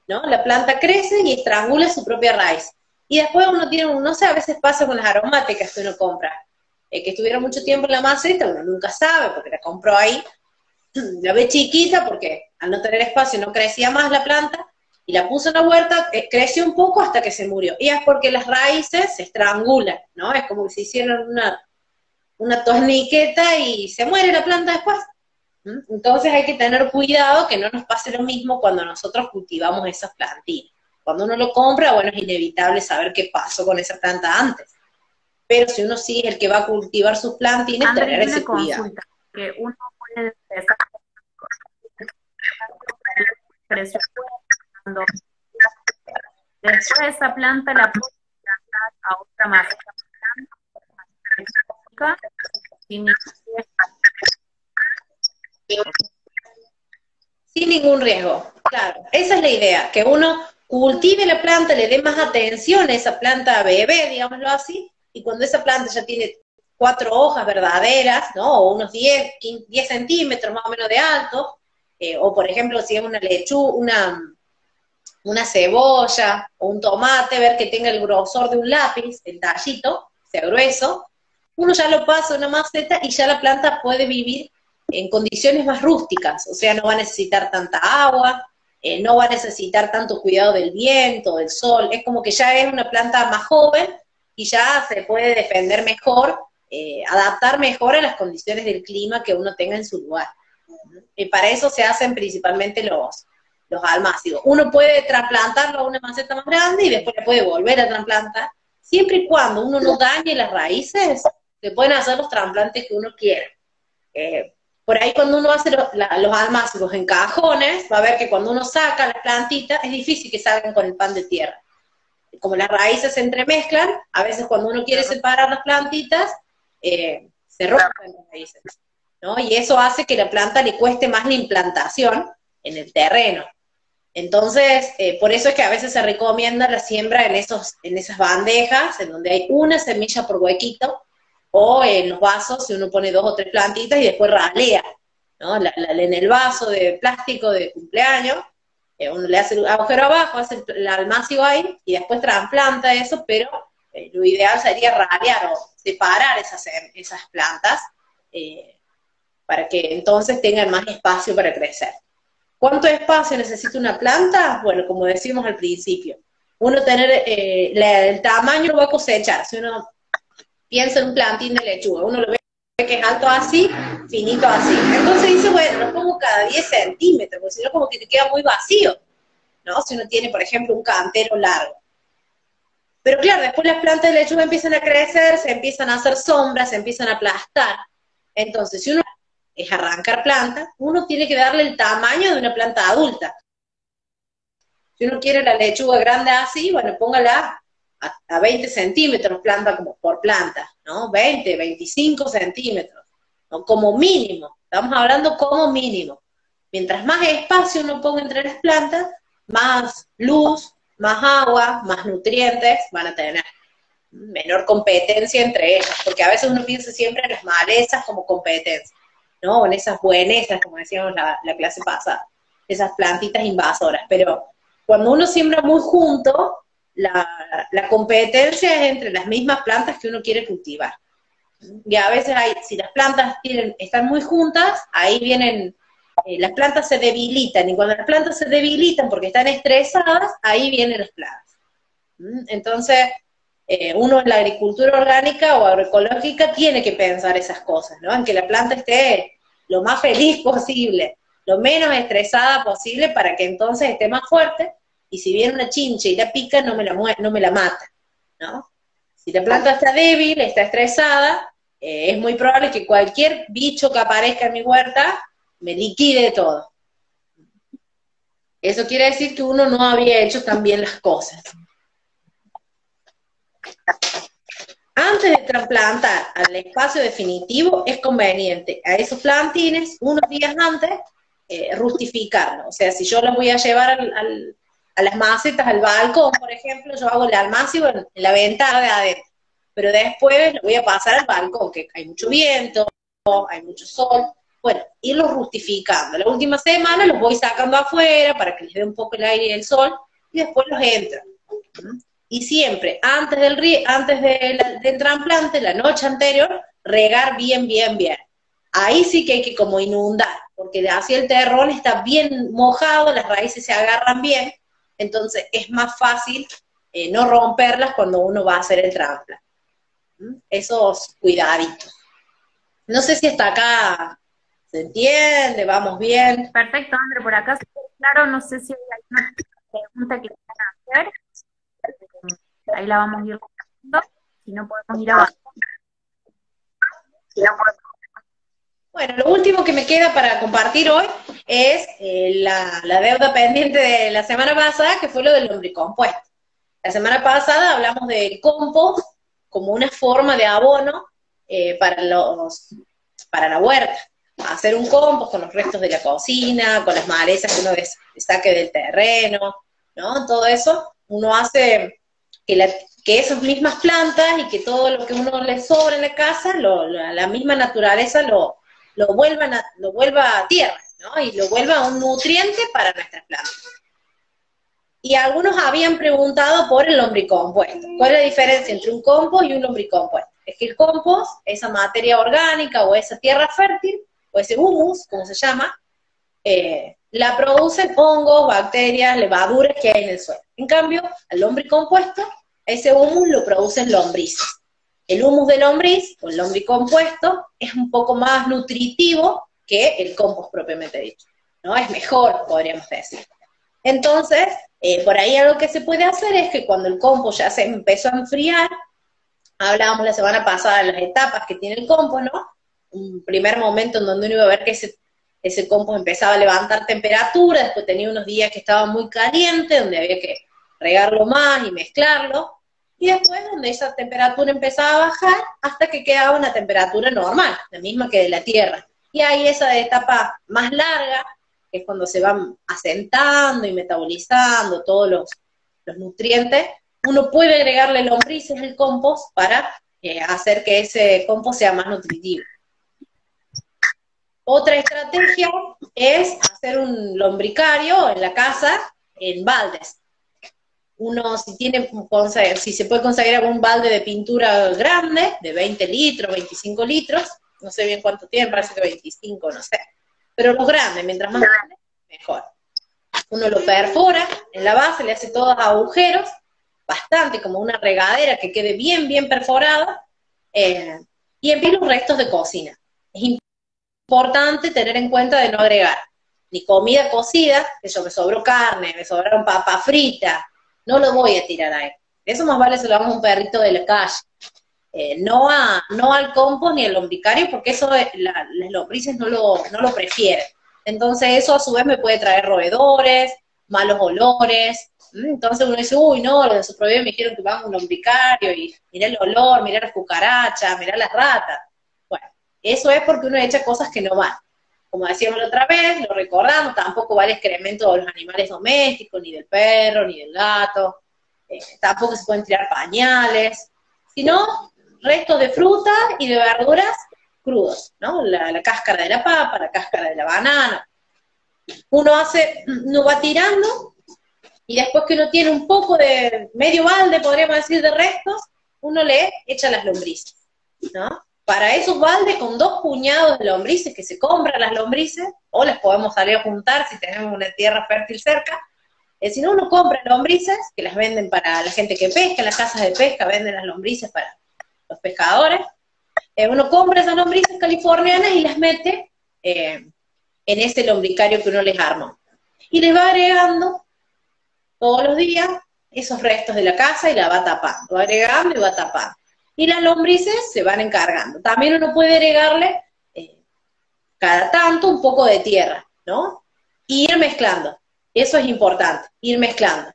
¿no? La planta crece y estrangula su propia raíz. Y después uno tiene, no sé, a veces pasa con las aromáticas que uno compra, que estuvieron mucho tiempo en la maceta, uno nunca sabe porque la compró ahí, la ve chiquita porque al no tener espacio no crecía más la planta, y la puso en la huerta, creció un poco hasta que se murió. Y es porque las raíces se estrangulan, ¿no? Es como que se hicieron una torniqueta y se muere la planta después. Entonces hay que tener cuidado que no nos pase lo mismo cuando nosotros cultivamos esas plantitas. Cuando uno lo compra, bueno, es inevitable saber qué pasó con esa planta antes. Pero si uno sí es el que va a cultivar sus plantines, tener ese cuidado.
Que uno puede empezar cuando después esa planta la puede plantar a otra maceta
sin ningún riesgo. Claro, esa es la idea, que uno cultive la planta, le dé más atención a esa planta bebé, digámoslo así, y cuando esa planta ya tiene 4 hojas verdaderas, ¿no? O unos 10 centímetros más o menos de alto, o por ejemplo, si es una lechuga, una cebolla o un tomate, ver que tenga el grosor de un lápiz, el tallito, sea grueso, uno ya lo pasa a una maceta y ya la planta puede vivir en condiciones más rústicas, o sea, no va a necesitar tanta agua, no va a necesitar tanto cuidado del viento, del sol, es como que ya es una planta más joven y ya se puede defender mejor, adaptar mejor a las condiciones del clima que uno tenga en su lugar. Y para eso se hacen principalmente los almácigos. Uno puede trasplantarlo a una maceta más grande y después le puede volver a trasplantar, siempre y cuando uno no dañe las raíces, se pueden hacer los trasplantes que uno quiera. Por ahí cuando uno hace los almácigos en cajones, va a ver que cuando uno saca las plantitas, es difícil que salgan con el pan de tierra. Como las raíces se entremezclan, a veces cuando uno quiere separar las plantitas, se rompen las raíces, ¿no? Y eso hace que la planta le cueste más la implantación, en el terreno. Entonces, por eso es que a veces se recomienda la siembra en esas bandejas, en donde hay una semilla por huequito, o en los vasos, si uno pone 2 o 3 plantitas y después ralea, ¿no? En el vaso de plástico de cumpleaños, uno le hace el agujero abajo, hace el almacio ahí, y después trasplanta eso, pero lo ideal sería ralear o separar esas plantas, para que entonces tengan más espacio para crecer. ¿Cuánto espacio necesita una planta? Bueno, como decimos al principio, uno tener el tamaño lo va a cosechar. Si uno piensa en un plantín de lechuga, uno lo ve que es alto así, finito así. Entonces dice, bueno, lo pongo cada 10 centímetros, porque si no como que te queda muy vacío, ¿no? Si uno tiene, por ejemplo, un cantero largo. Pero claro, después las plantas de lechuga empiezan a crecer, se empiezan a hacer sombras, se empiezan a aplastar. Entonces, si uno es arrancar plantas, uno tiene que darle el tamaño de una planta adulta. Si uno quiere la lechuga grande así, bueno, póngala a 20 centímetros planta como por planta, ¿no? 20, 25 centímetros, ¿no? Como mínimo, estamos hablando como mínimo. Mientras más espacio uno ponga entre las plantas, más luz, más agua, más nutrientes van a tener. Menor competencia entre ellas, porque a veces uno piensa siempre en las malezas como competencia, ¿no? En esas buenesas, como decíamos la clase pasada, esas plantitas invasoras, pero cuando uno siembra muy junto, la competencia es entre las mismas plantas que uno quiere cultivar. Y a veces si las plantas están muy juntas, ahí vienen, las plantas se debilitan, y cuando las plantas se debilitan porque están estresadas, ahí vienen las plagas. Entonces, uno en la agricultura orgánica o agroecológica tiene que pensar esas cosas, ¿no? En que la planta esté lo más feliz posible, lo menos estresada posible, para que entonces esté más fuerte, y si viene una chincha y la pica, no me la mata, ¿no? Si la planta está débil, está estresada, es muy probable que cualquier bicho que aparezca en mi huerta me liquide todo. Eso quiere decir que uno no había hecho tan bien las cosas. Antes de trasplantar al espacio definitivo, es conveniente a esos plantines, unos días antes, rustificarlos. O sea, si yo los voy a llevar a las macetas al balcón, por ejemplo, yo hago el almacio en la ventana de adentro, pero después lo voy a pasar al balcón, que hay mucho viento, hay mucho sol. Bueno, irlos rustificando. La última semana los voy sacando afuera para que les dé un poco el aire y el sol, y después los entro. Y siempre, antes del trasplante, la noche anterior, regar bien, bien, bien. Ahí sí que hay que como inundar, porque así el terrón está bien mojado, las raíces se agarran bien, entonces es más fácil no romperlas cuando uno va a hacer el trasplante. Esos cuidaditos. No sé si hasta acá se entiende, vamos bien.
Perfecto, André, por acá, claro, no sé si hay alguna pregunta que quieran hacer. Ahí la vamos a ir respondiendo, si no podemos ir abajo.
Bueno, lo último que me queda para compartir hoy es la deuda pendiente de la semana pasada, que fue lo del lombricompuesto. La semana pasada hablamos del compost como una forma de abono para la huerta. Hacer un compost con los restos de la cocina, con las malezas que uno saque del terreno, ¿no? Todo eso uno hace que esas mismas plantas y que todo lo que uno le sobra en la casa, la misma naturaleza lo vuelva a tierra, ¿no? Y lo vuelva un nutriente para nuestras plantas. Y algunos habían preguntado por el lombricompuesto. ¿Cuál es la diferencia entre un compost y un lombricompuesto? Es que el compost, esa materia orgánica o esa tierra fértil, o ese humus, como se llama, la producen hongos, bacterias, levaduras que hay en el suelo. En cambio, el lombricompuesto, ese humus lo producen lombrices. El humus de lombriz, o el lombricompuesto, es un poco más nutritivo que el compost propiamente dicho, ¿no? Es mejor, podríamos decir. Entonces, por ahí algo que se puede hacer es que cuando el compost ya se empezó a enfriar, hablábamos la semana pasada de las etapas que tiene el compost, ¿no? Un primer momento en donde uno iba a ver que ese compost empezaba a levantar temperatura, después tenía unos días que estaba muy caliente, donde había que regarlo más y mezclarlo, y después donde esa temperatura empezaba a bajar hasta que quedaba una temperatura normal, la misma que de la tierra. Y ahí esa etapa más larga, que es cuando se van asentando y metabolizando todos los nutrientes, uno puede agregarle lombrices al compost para hacer que ese compost sea más nutritivo. Otra estrategia es hacer un lombricario en la casa en baldes. Uno, si se puede conseguir algún balde de pintura grande, de 20 litros, 25 litros, no sé bien cuánto tiene, parece que 25, no sé. Pero los grandes, mientras más grandes, mejor. Uno lo perfora en la base, le hace todos agujeros, bastante, como una regadera que quede bien, bien perforada, y empieza los restos de cocina. Es importante tener en cuenta de no agregar ni comida cocida, que yo me sobró carne, me sobraron papas fritas, no lo voy a tirar ahí. Eso más vale se lo damos a un perrito de la calle. No al compost ni al lombricario, porque eso las lombrices no lo prefieren. Entonces eso a su vez me puede traer roedores, malos olores. Entonces uno dice, uy, no, los de su proveedor me dijeron que van a un lombricario, y mirá el olor, mirá las cucarachas, mirá las ratas. Bueno, eso es porque uno echa cosas que no van. Como decíamos la otra vez, lo recordamos, tampoco vale excremento de los animales domésticos, ni del perro, ni del gato, tampoco se pueden tirar pañales, sino restos de fruta y de verduras crudos, ¿no? La cáscara de la papa, la cáscara de la banana. Uno va tirando, y después que uno tiene un poco de medio balde, podríamos decir, de restos, uno le echa las lombrices, ¿no? Para esos baldes, con 2 puñados de lombrices, que se compran las lombrices, o las podemos salir a juntar si tenemos una tierra fértil cerca. Si no, uno compra lombrices, que las venden para la gente que pesca, en las casas de pesca venden las lombrices para los pescadores. Uno compra esas lombrices californianas y las mete en ese lombricario que uno les armó. Y les va agregando todos los días esos restos de la casa y la va tapando, va agregando y va tapando. Y las lombrices se van encargando. También uno puede agregarle cada tanto un poco de tierra, ¿no? Y ir mezclando. Eso es importante, ir mezclando.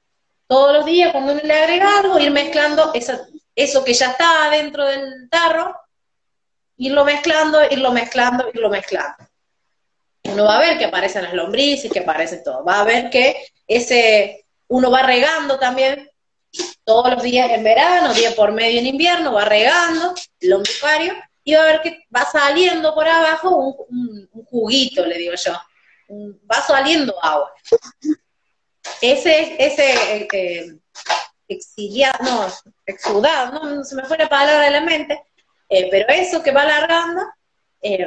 Todos los días cuando uno le agrega algo, ir mezclando eso que ya está dentro del tarro, irlo mezclando, irlo mezclando, irlo mezclando. Uno va a ver que aparecen las lombrices, que aparece todo. Va a ver que uno va regando también todos los días en verano, día por medio en invierno, va regando el lombricario, y va a ver que va saliendo por abajo un juguito, le digo yo. Va saliendo agua. Exudado, no se me fue la palabra de la mente, pero eso que va alargando, es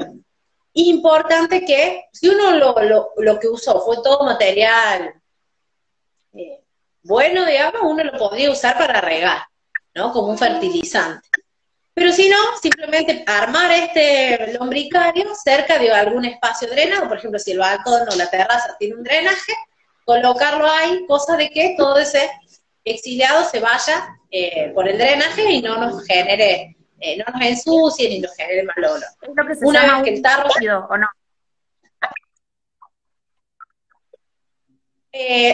importante que, si uno lo que usó fue todo material bueno, digamos, uno lo podría usar para regar, ¿no? Como un fertilizante. Pero si no, simplemente armar este lombricario cerca de algún espacio drenado, por ejemplo, si el balcón o la terraza tiene un drenaje, colocarlo ahí, cosa de que todo ese exiliado se vaya por el drenaje y no nos genere, no nos ensucie ni nos genere mal olor.
Es lo que se
Una
llama
vez que el tarro
líquido, ¿o no?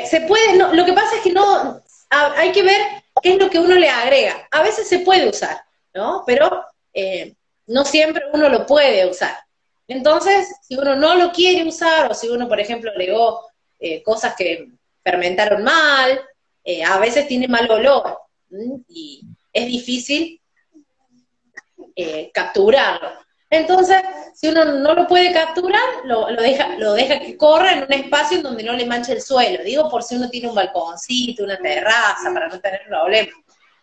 se puede, no, lo que pasa es que no, hay que ver qué es lo que uno le agrega. A veces se puede usar, ¿no? Pero no siempre uno lo puede usar. Entonces, si uno no lo quiere usar, o si uno, por ejemplo, agregó cosas que fermentaron mal, a veces tiene mal olor, y es difícil capturarlo. Entonces, si uno no lo puede capturar, lo deja que corra en un espacio en donde no le manche el suelo. Digo, por si uno tiene un balconcito, una terraza, para no tener problemas.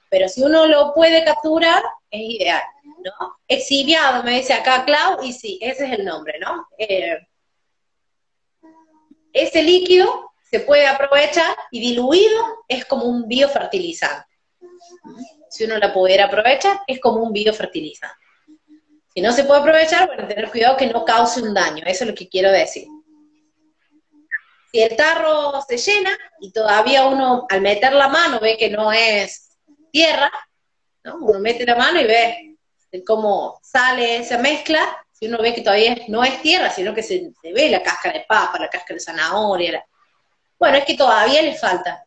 Pero si uno lo puede capturar, es ideal, ¿no? Exiliado, me dice acá Clau, y sí, ese es el nombre, ¿no? Ese líquido se puede aprovechar, y diluido es como un biofertilizante. Si uno la pudiera aprovechar, es como un biofertilizante. Si no se puede aprovechar, bueno, tener cuidado que no cause un daño, eso es lo que quiero decir. Si el tarro se llena y todavía uno al meter la mano ve que no es tierra, ¿no? Uno mete la mano y ve cómo sale esa mezcla. Si uno ve que todavía no es tierra, sino que se ve la cáscara de papa, la cáscara de zanahoria, bueno, es que todavía le falta.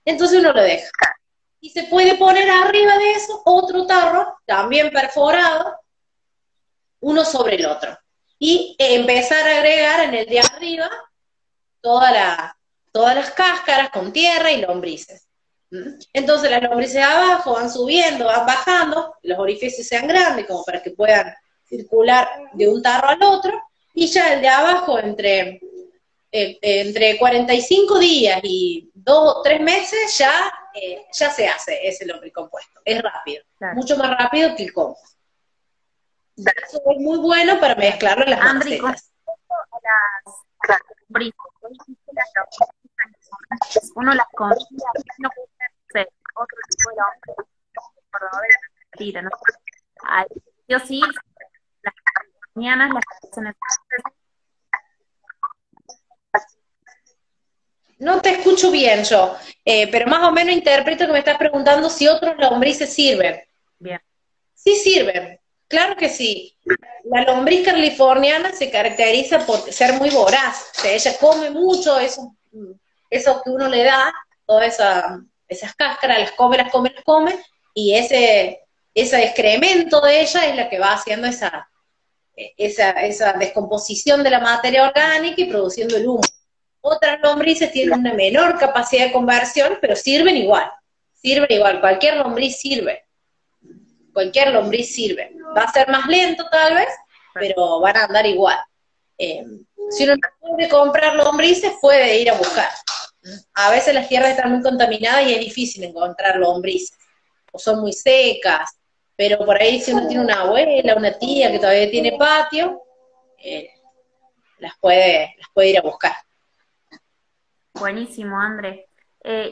Entonces uno lo deja. Y se puede poner arriba de eso otro tarro, también perforado, uno sobre el otro. Y empezar a agregar en el de arriba todas las cáscaras con tierra y lombrices. Entonces las lombrices de abajo van subiendo, van bajando, los orificios sean grandes como para que puedan circular de un tarro al otro, y ya el de abajo entre 45 días y 2 o 3 meses ya se hace ese lombricompuesto. Es rápido,
Claro.
mucho más rápido que el compost. Eso es muy bueno para mezclarlo en las
Andri, con
macetas.
respecto a las lombrices, uno las confía, no puede ser otro tipo de lombriz, cordobés, mentira, ¿no? Ay, yo sí, las mañanas las hacen en
No te escucho bien yo, pero más o menos interpreto que me estás preguntando si otros lombrices sirven.
bien.
Sí sirven, claro que sí. La lombriz californiana se caracteriza por ser muy voraz, o sea, ella come mucho, eso que uno le da, todas esas cáscaras, las come, las come, las come, y ese excremento de ella es la que va haciendo esa descomposición de la materia orgánica y produciendo el humo. Otras lombrices tienen una menor capacidad de conversión, pero sirven igual, cualquier lombriz sirve. Cualquier lombriz sirve. Va a ser más lento tal vez, pero van a andar igual. Si uno no puede comprar lombrices, puede ir a buscar. A veces las tierras están muy contaminadas y es difícil encontrar lombrices, o son muy secas, pero por ahí si uno tiene una abuela, una tía que todavía tiene patio, las puede ir a buscar.
Buenísimo, André.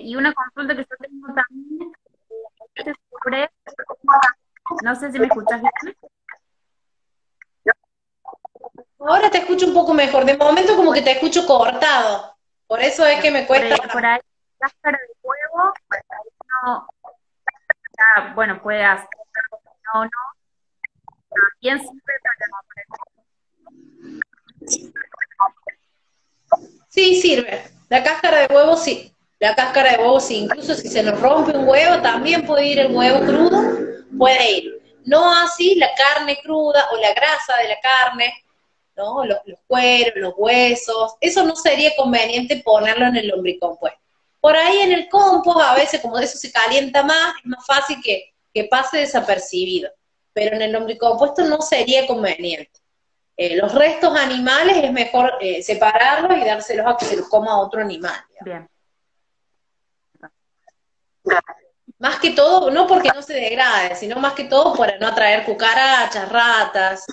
Y una consulta que yo tengo también es sobre, no sé si me escuchas bien.
Ahora te escucho un poco mejor, de momento como que te escucho cortado, por eso es que me cuesta.
Por ahí, cáscara de huevo, por ahí no, bueno, puede hacer, no, también sirve
Sí, sirve. La cáscara de huevo sí. La cáscara de huevo sí. Incluso si se nos rompe un huevo, también puede ir el huevo crudo, puede ir. No así la carne cruda o la grasa de la carne, ¿no? Los cueros, los huesos. Eso no sería conveniente ponerlo en el lombricompuesto. Por ahí en el compost, a veces como eso se calienta más, es más fácil que pase desapercibido. Pero en el lombricompuesto no sería conveniente. Los restos animales es mejor separarlos y dárselos a que se los coma otro animal.
bien.
Más que todo, no porque no se degrade, sino más que todo para no atraer cucarachas, ratas,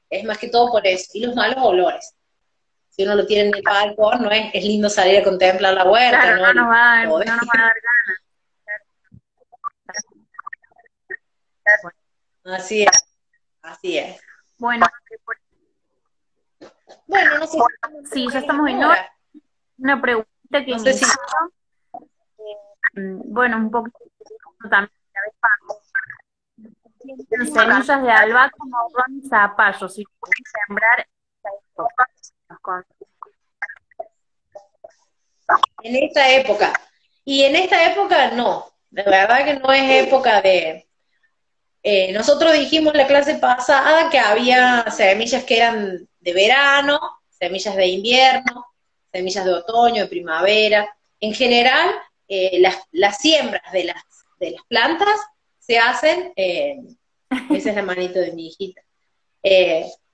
es más que todo por eso. Y los malos olores. Si uno lo tiene en el balcón, no es lindo salir a contemplar la huerta,
Claro,
¿no?
no nos van a dar ganas.
Así es, así es.
Bueno,
no sé.
sí, ya estamos en hora. Una preguntita que
No
me
sé si...
hicieron, bueno, un poquito también la vez pasada. Semillas de albahaca, morrón y zapallo, si pueden sembrar
en esta época. Y en esta época no, la verdad que no es época de... nosotros dijimos en la clase pasada que había semillas que eran de verano, semillas de invierno, semillas de otoño, de primavera. En general, las siembras de las plantas se hacen, esa es la manito de mi hijita,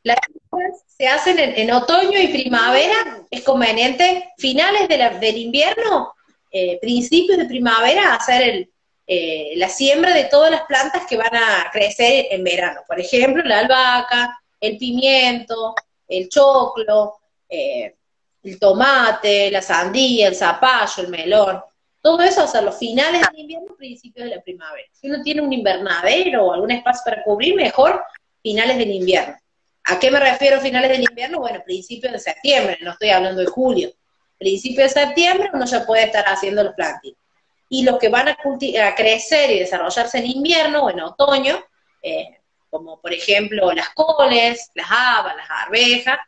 las siembras se hacen en otoño y primavera. Es conveniente finales del invierno, principios de primavera, hacer la siembra de todas las plantas que van a crecer en verano. Por ejemplo, la albahaca, el pimiento, el choclo, el tomate, la sandía, el zapallo, el melón. Todo eso hacerlo finales del invierno, principios de la primavera. Si uno tiene un invernadero o algún espacio para cubrir, mejor finales del invierno. ¿A qué me refiero a finales del invierno? Bueno, principios de septiembre, no estoy hablando de julio. Principios de septiembre uno ya puede estar haciendo los plantines. Y los que van a crecer y desarrollarse en invierno o en otoño, como por ejemplo las coles, las habas, las arvejas,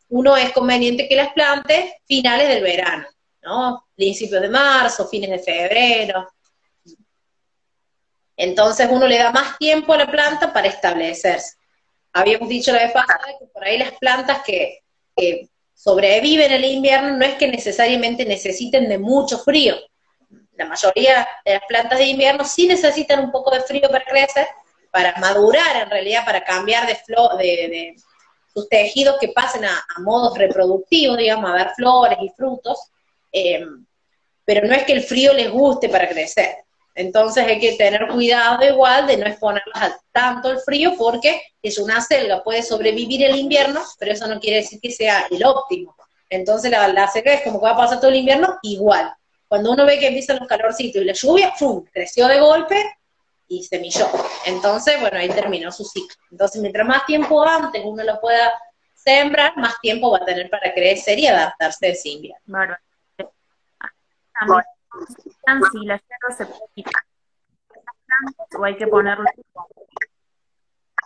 uno es conveniente que las plante finales del verano, ¿no? Principios de marzo, fines de febrero. Entonces uno le da más tiempo a la planta para establecerse. Habíamos dicho la vez pasada que por ahí las plantas que sobreviven el invierno, no es que necesariamente necesiten de mucho frío. La mayoría de las plantas de invierno sí necesitan un poco de frío para crecer, para madurar en realidad, para cambiar de sus tejidos que pasen a modos reproductivos, digamos, a dar flores y frutos, pero no es que el frío les guste para crecer. Entonces hay que tener cuidado igual de no exponerlas a tanto el frío, porque es una selga, puede sobrevivir el invierno, pero eso no quiere decir que sea el óptimo. Entonces la selga es como que va a pasar todo el invierno igual. Cuando uno ve que empiezan los calorcitos y la lluvia, ¡pum!, creció de golpe y semilló. Entonces, bueno, ahí terminó su ciclo. Entonces, mientras más tiempo antes uno lo pueda sembrar, más tiempo va a tener para crecer y adaptarse a ese invierno.
Bárbaro. También si la hierba se puede quitar o hay que ponerlo.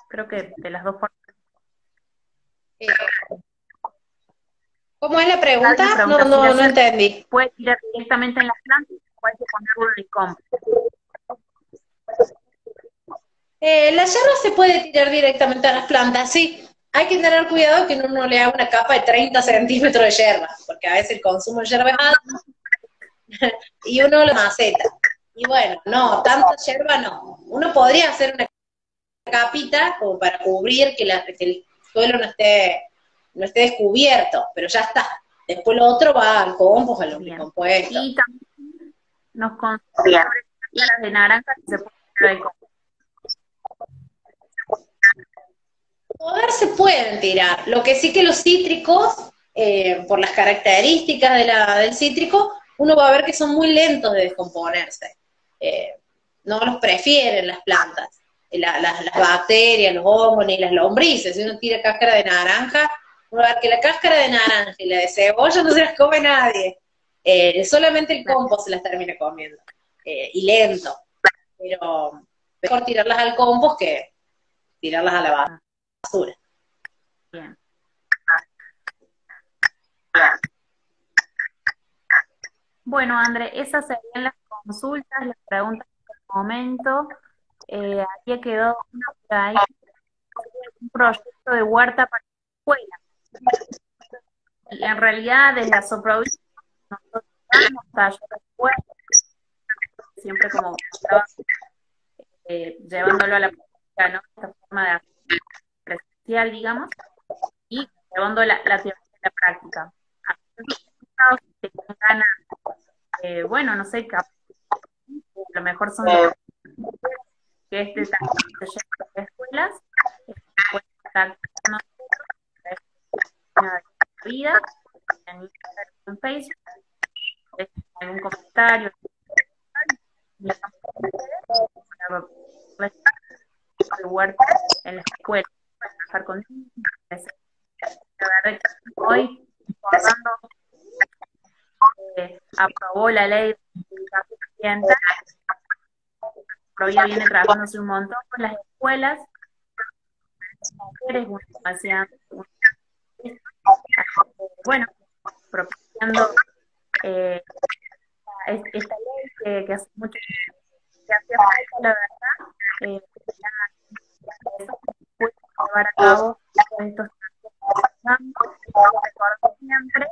Creo que de las dos formas.
¿Cómo es la pregunta? No entendí.
¿Puede tirar directamente en las plantas o hay que ponerlo en el compost?
La yerba se puede tirar directamente a las plantas, sí. Hay que tener cuidado que uno no le haga una capa de 30 centímetros de yerba, porque a veces el consumo de yerba es alto y uno la maceta. Y bueno, no, tanta yerba no. Uno podría hacer una capita como para cubrir que el suelo no esté descubierto, pero ya está. Después lo otro va al compost, a los compuestos.
Y también nos considera las de naranja que se pueden tirar al compost.
Poder se pueden tirar. Lo que sí que los cítricos, por las características del cítrico, uno va a ver que son muy lentos de descomponerse. No los prefieren las plantas. Las bacterias, los hongos, ni las lombrices. Si uno tira cáscara de naranja, uno va a ver que la cáscara de naranja y la de cebolla no se las come nadie. Solamente el compost se las termina comiendo. Y lento. Pero mejor tirarlas al compost que tirarlas a la basura.
Bien. Bueno, André, esas serían las consultas, las preguntas por el momento. Había quedado una por ahí, un proyecto de huerta para la escuela. Y en realidad, desde la Soprovincia, nosotros damos talleres de huerta, siempre como llevándolo a la práctica, ¿no? Esta forma de hacer presencial, digamos, y llevando la teoría a la práctica. Que tienen ganas, bueno, no sé, a lo mejor son que este taller se lleva a las escuelas, pueden contactar con nosotros, de vida, en Instagram, en Facebook, algún comentario, de huerta en la escuela, para trabajar con niños. La verdad que hoy, recordando, aprobó la ley de educación ambiental, Provincia viene trabajándose un montón con las escuelas, mujeres, bueno, propiciando esta ley que hace mucho que hacía falta, la verdad, puede llevar a cabo estos recordar siempre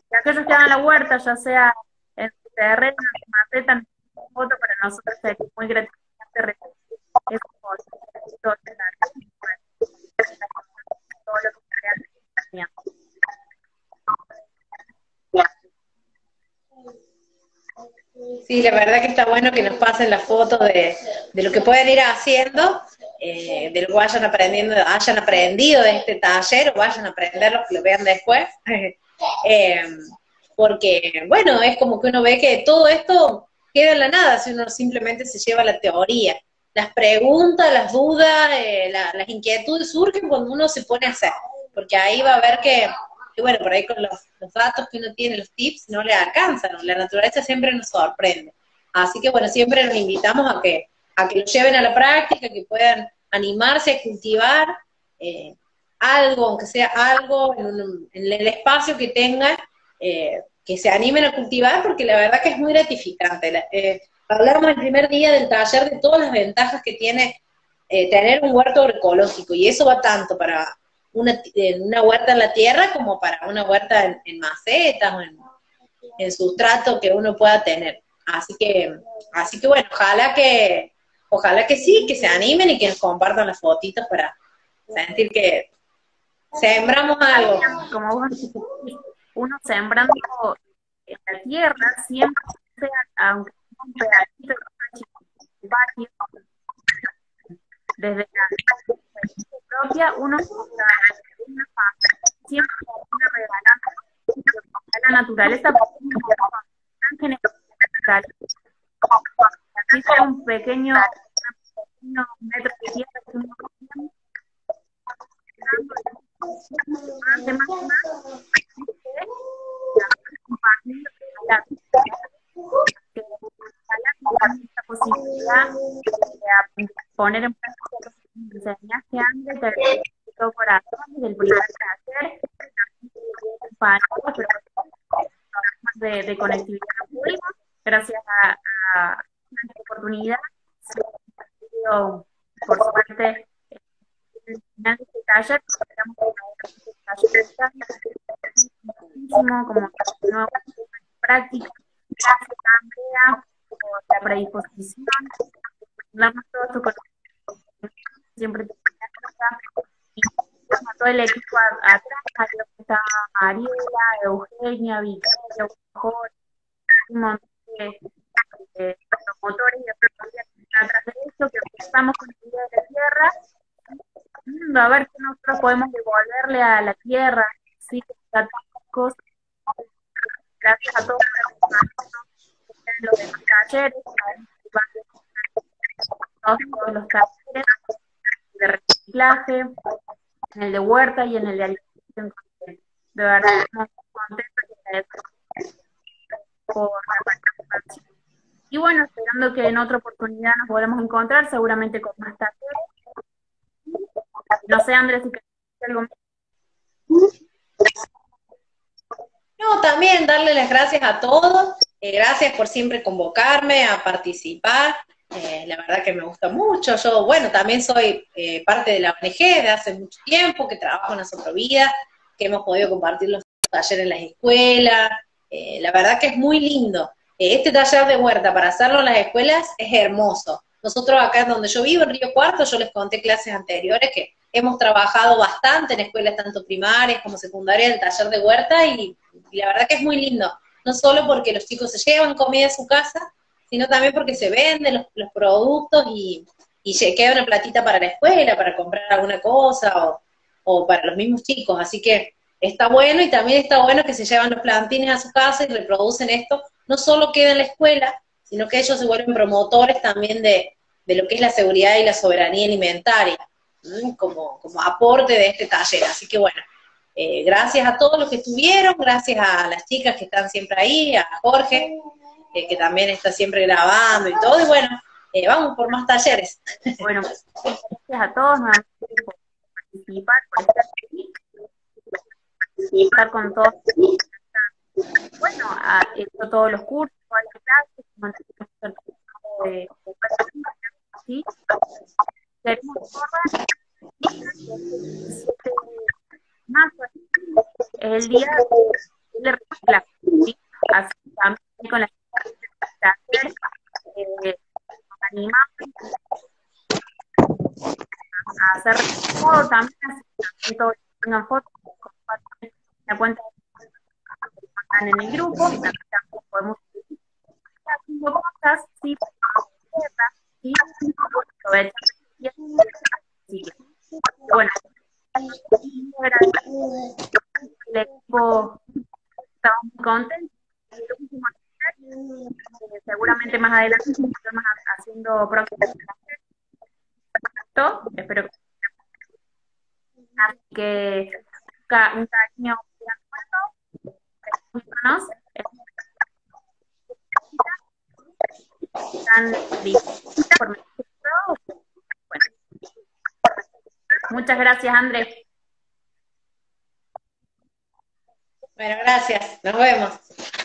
que aquellos que hagan la huerta, ya sea en su terreno, en su maceta, en su foto, para nosotros es muy gratificante recibir esos todo lo que crean.
Sí, la verdad que está bueno que nos pasen las fotos de lo que pueden ir haciendo, de lo que hayan aprendido de este taller, o vayan a aprender los que lo vean después. Porque, bueno, es como que uno ve que todo esto queda en la nada si uno simplemente se lleva la teoría. Las preguntas, las dudas, las inquietudes surgen cuando uno se pone a hacer, porque ahí va a ver que bueno, por ahí con los datos que uno tiene, los tips, no le alcanzan, ¿no? La naturaleza siempre nos sorprende. Así que, bueno, siempre nos invitamos a que lo lleven a la práctica, que puedan animarse a cultivar algo, aunque sea algo en el espacio que tengan, que se animen a cultivar, porque la verdad que es muy gratificante. Hablamos el primer día del taller de todas las ventajas que tiene tener un huerto agroecológico, y eso va tanto para una huerta en la tierra como para una huerta en macetas o en sustrato que uno pueda tener. Así que bueno, ojalá que sí, que se animen y que nos compartan las fotitos para sentir que sembramos algo.
Como vos decís, uno sembrando en la tierra, siempre sea, aunque sea un pedacito de patio, desde la experiencia propia, uno una familia siempre termina regalando a la naturaleza, porque es tan generosa la naturaleza, así sea un pequeño metro de tierra que uno tiene, compartiendo esta posibilidad de poner en práctica lo que me enseñaste antes, de todo corazón, del primer taller, de conectividad pública, gracias a esta oportunidad, por suerte, el final de este taller, esperamos que este taller muchísimo, como nueva práctica. Gracias, Andrea, por la predisposición, darnos todo esto con siempre y a todo el equipo atrás, a lo que está Mariela, Eugenia, Victoria, Jorge, un montón de promotores y de promotores que están atrás de esto, que empezamos con el Día de la Tierra, a ver qué nosotros podemos devolverle a la tierra, sí, a cosas. Gracias a todos los demás talleres, todos los talleres de reciclaje, en el de huerta y en el de alimentación consciente. De verdad, estamos contentos y agradecidos por la participación. Y bueno, esperando que en otra oportunidad nos podamos encontrar, seguramente con más talleres. No sé, Andrés, si querés decir algo más.
No, también darle las gracias a todos, gracias por siempre convocarme a participar, la verdad que me gusta mucho. Yo, bueno, también soy parte de la ONG de hace mucho tiempo, que trabajo en Asoprovida, que hemos podido compartir los talleres en las escuelas, la verdad que es muy lindo. Este taller de huerta para hacerlo en las escuelas es hermoso. Nosotros acá donde yo vivo, en Río Cuarto, yo les conté clases anteriores que hemos trabajado bastante en escuelas tanto primarias como secundarias, el taller de huerta, y la verdad que es muy lindo. No solo porque los chicos se llevan comida a su casa, sino también porque se venden los productos y queda una platita para la escuela, para comprar alguna cosa, o para los mismos chicos. Así que está bueno, y también está bueno que se llevan los plantines a su casa y reproducen esto. No solo queda en la escuela, sino que ellos se vuelven promotores también de lo que es la seguridad y la soberanía alimentaria, como aporte de este taller. Así que bueno, gracias a todos los que estuvieron, gracias a las chicas que están siempre ahí, a Jorge, que también está siempre grabando y todo, y bueno, vamos por más talleres.
Bueno, gracias a todos nuevamente por participar, por estar aquí, estar con todos. Bueno, he hecho todos los cursos, todas las clases, ¿sí? Queremos recordar que el 17 de marzo es el día de reciclaje, ¿sí? Así también con las taller, nos animamos a hacer todo, también así todo, tengan fotos, compartan la cuenta en el grupo, también podemos haciendo cosas, sí, sí, aprovechar bueno, el equipo estaba muy contento. Seguramente más adelante estaremos haciendo próximos. Espero que un cariño muchas gracias, Andrés.
Bueno, gracias, nos vemos.